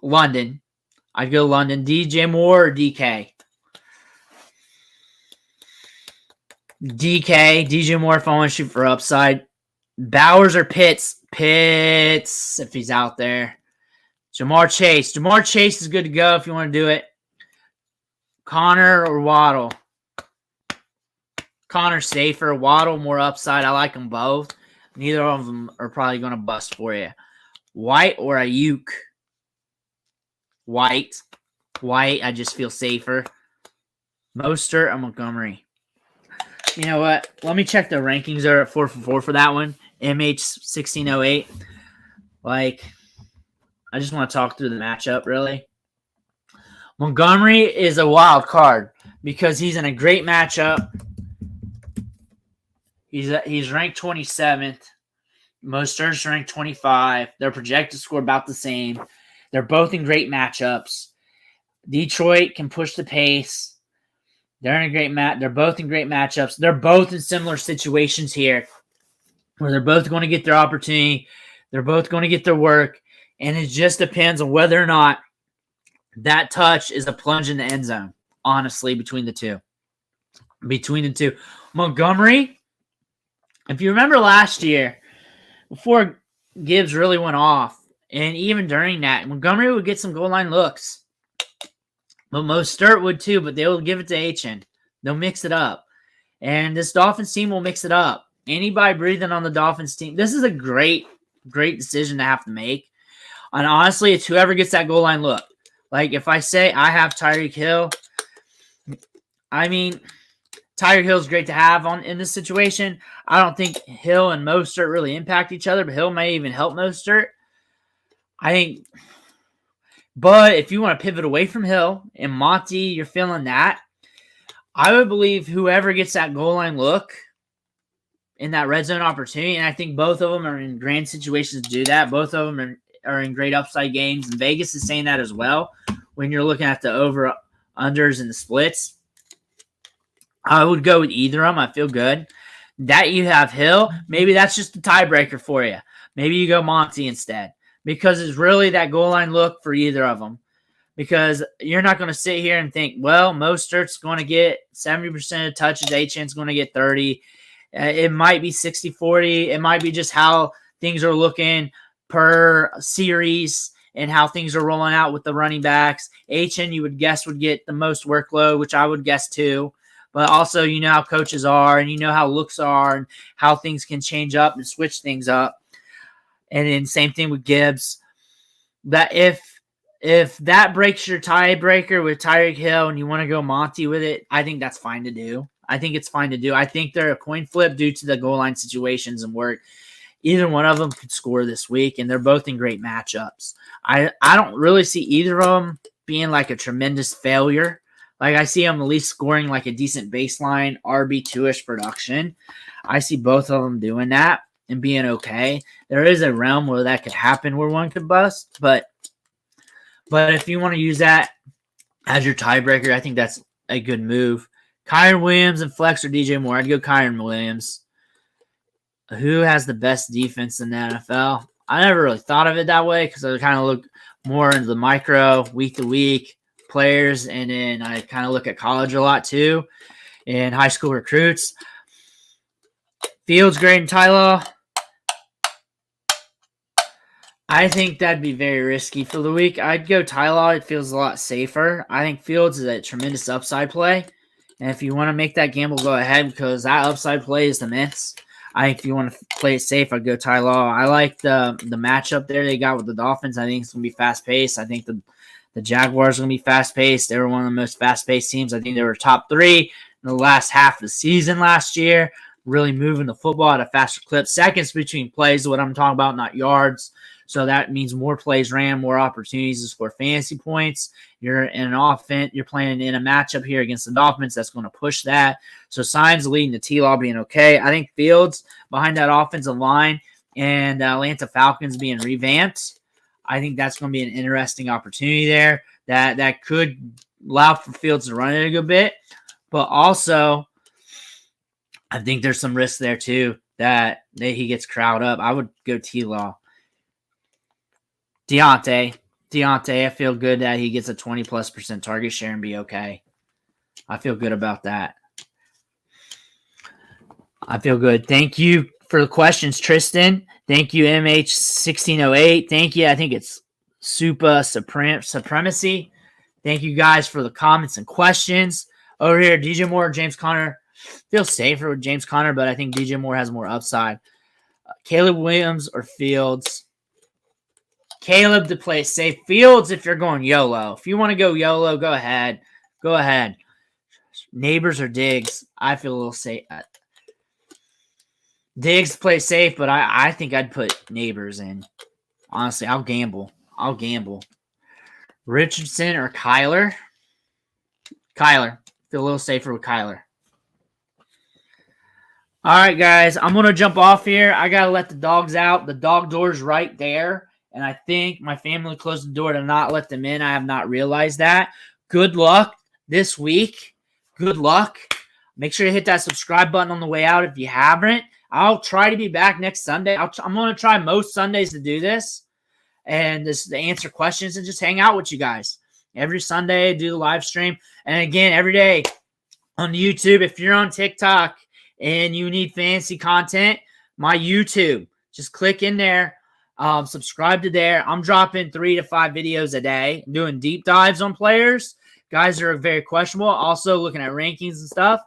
London. I'd go London. DJ Moore or DK? DJ Moore if I want to shoot for upside. Bowers or Pitts? Pitts if he's out there. Jamar Chase. Jamar Chase is good to go if you want to do it. Connor or Waddle? Connor's safer. Waddle, more upside. I like them both. Neither of them are probably going to bust for you. White or Ayuk? White. I just feel safer. Mostert or Montgomery? You know what? Let me check the rankings. They're at 4 for 4 for that one. MH1608. I just want to talk through the matchup, really. Montgomery is a wild card because he's in a great matchup. He's ranked 27th. Mostert's ranked 25. They're projected to score about the same. They're both in great matchups. Detroit can push the pace. They're both in great matchups. They're both in similar situations here where they're both going to get their opportunity. They're both going to get their work. And it just depends on whether or not that touch is a plunge in the end zone, honestly, between the two. Montgomery, if you remember last year, before Gibbs really went off, and even during that, Montgomery would get some goal line looks. But Mostert would too, but they will give it to Achane. They'll mix it up. And this Dolphins team will mix it up. Anybody breathing on the Dolphins team, this is a great decision to have to make. And honestly, it's whoever gets that goal line look. If I say I have Tyreek Hill, Tyreek Hill is great to have in this situation. I don't think Hill and Mostert really impact each other, but Hill may even help Mostert. But if you want to pivot away from Hill and Monty, you're feeling that, I would believe whoever gets that goal line look in that red zone opportunity, and I think both of them are in grand situations to do that. Both of them are in great upside games, and Vegas is saying that as well when you're looking at the over-unders and the splits. I would go with either of them. I feel good. That you have Hill, maybe that's just a tiebreaker for you. Maybe you go Monty instead because it's really that goal line look for either of them. Because you're not going to sit here and think, well, Mostert's going to get 70% of touches, Achane's going to get 30. It might be 60-40. It might be just how things are looking per series and how things are rolling out with the running backs. Achane, you would guess, would get the most workload, which I would guess too. But also, you know how coaches are and you know how looks are and how things can change up and switch things up. And then same thing with Gibbs. That if that breaks your tiebreaker with Tyreek Hill and you want to go Monty with it, I think that's fine to do. I think it's fine to do. I think they're a coin flip due to the goal line situations and work. Either one of them could score this week, and they're both in great matchups. I don't really see either of them being a tremendous failure. I see them at least scoring a decent baseline RB2-ish production. I see both of them doing that and being okay. There is a realm where that could happen where one could bust, but if you want to use that as your tiebreaker, I think that's a good move. Kyren Williams and Flex or DJ Moore. I'd go Kyren Williams. Who has the best defense in the NFL? I never really thought of it that way because I kind of look more into the micro, week-to-week players, and then I kind of look at college a lot too and high school recruits. Fields, Gray, and Tyler. I think that'd be very risky for the week. I'd go Tyler. It feels a lot safer. I think Fields is a tremendous upside play. And if you want to make that gamble, go ahead because that upside play is the Mets. I think if you want to play it safe, I'd go Tyler. I like the matchup there they got with the Dolphins. I think it's going to be fast-paced. I think the Jaguars are going to be fast-paced. They were one of the most fast-paced teams. I think they were top 3 in the last half of the season last year, really moving the football at a faster clip. Seconds between plays is what I'm talking about, not yards. So that means more plays ran, more opportunities to score fantasy points. You're in an offense. You're playing in a matchup here against the Dolphins that's going to push that. So signs leading to T-Law being okay. I think Fields behind that offensive line and Atlanta Falcons being revamped. I think that's going to be an interesting opportunity there that could allow for Fields to run it a good bit. But also, I think there's some risk there too that he gets crowded up. I would go T-Law. Deontay, I feel good that he gets a 20+% target share and be okay. I feel good about that. I feel good. Thank you for the questions, Tristan. Thank you, MH1608. Thank you. I think it's Supremacy. Thank you guys for the comments and questions. Over here, DJ Moore, James Conner. Feel safer with James Conner, but I think DJ Moore has more upside. Caleb Williams or Fields. Caleb to play safe. Fields if you're going YOLO. If you want to go YOLO, go ahead. Go ahead. Neighbors or Diggs. I feel a little safe. Diggs play safe, but I think I'd put Neighbors in. Honestly, I'll gamble. Richardson or Kyler? Kyler. Feel a little safer with Kyler. All right, guys. I'm going to jump off here. I got to let the dogs out. The dog door's right there. And I think my family closed the door to not let them in. I have not realized that. Good luck this week. Good luck. Make sure you hit that subscribe button on the way out if you haven't. I'll try to be back next Sunday. I'm going to try most Sundays to do this. And this to answer questions and just hang out with you guys. Every Sunday, do the live stream. And again, every day on YouTube, if you're on TikTok and you need fancy content, my YouTube, just click in there. Subscribe to there. I'm dropping 3 to 5 videos a day. I'm doing deep dives on players. Guys are very questionable. Also looking at rankings and stuff.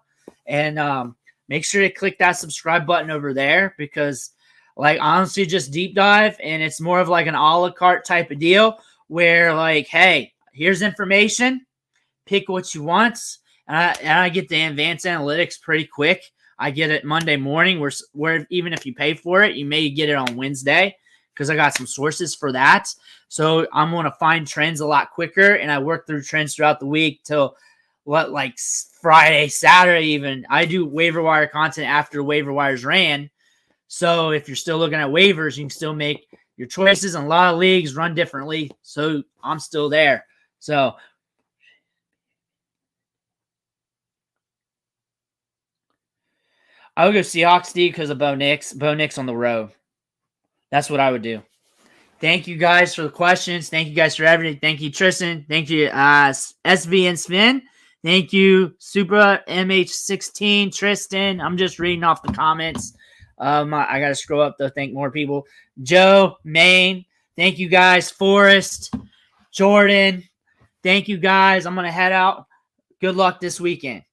And make sure to click that subscribe button over there because, like, honestly, just deep dive. And it's more of like an a la carte type of deal where, like, hey, here's information. Pick what you want. And I get the advanced analytics pretty quick. I get it Monday morning where even if you pay for it, you may get it on Wednesday. Because I got some sources for that. So I'm going to find trends a lot quicker, and I work through trends throughout the week till like Friday, Saturday even. I do waiver wire content after waiver wires ran. So if you're still looking at waivers, you can still make your choices. And a lot of leagues run differently. So I'm still there. So I would go Seahawks D because of Bo Nix. Bo Nix on the road. That's what I would do. Thank you guys for the questions. Thank you guys for everything. Thank you, Tristan. Thank you, SV and Sven. Thank you, Supra MH16, Tristan. I'm just reading off the comments. I got to scroll up to thank more people. Joe, Maine. Thank you guys. Forrest, Jordan. Thank you guys. I'm going to head out. Good luck this weekend.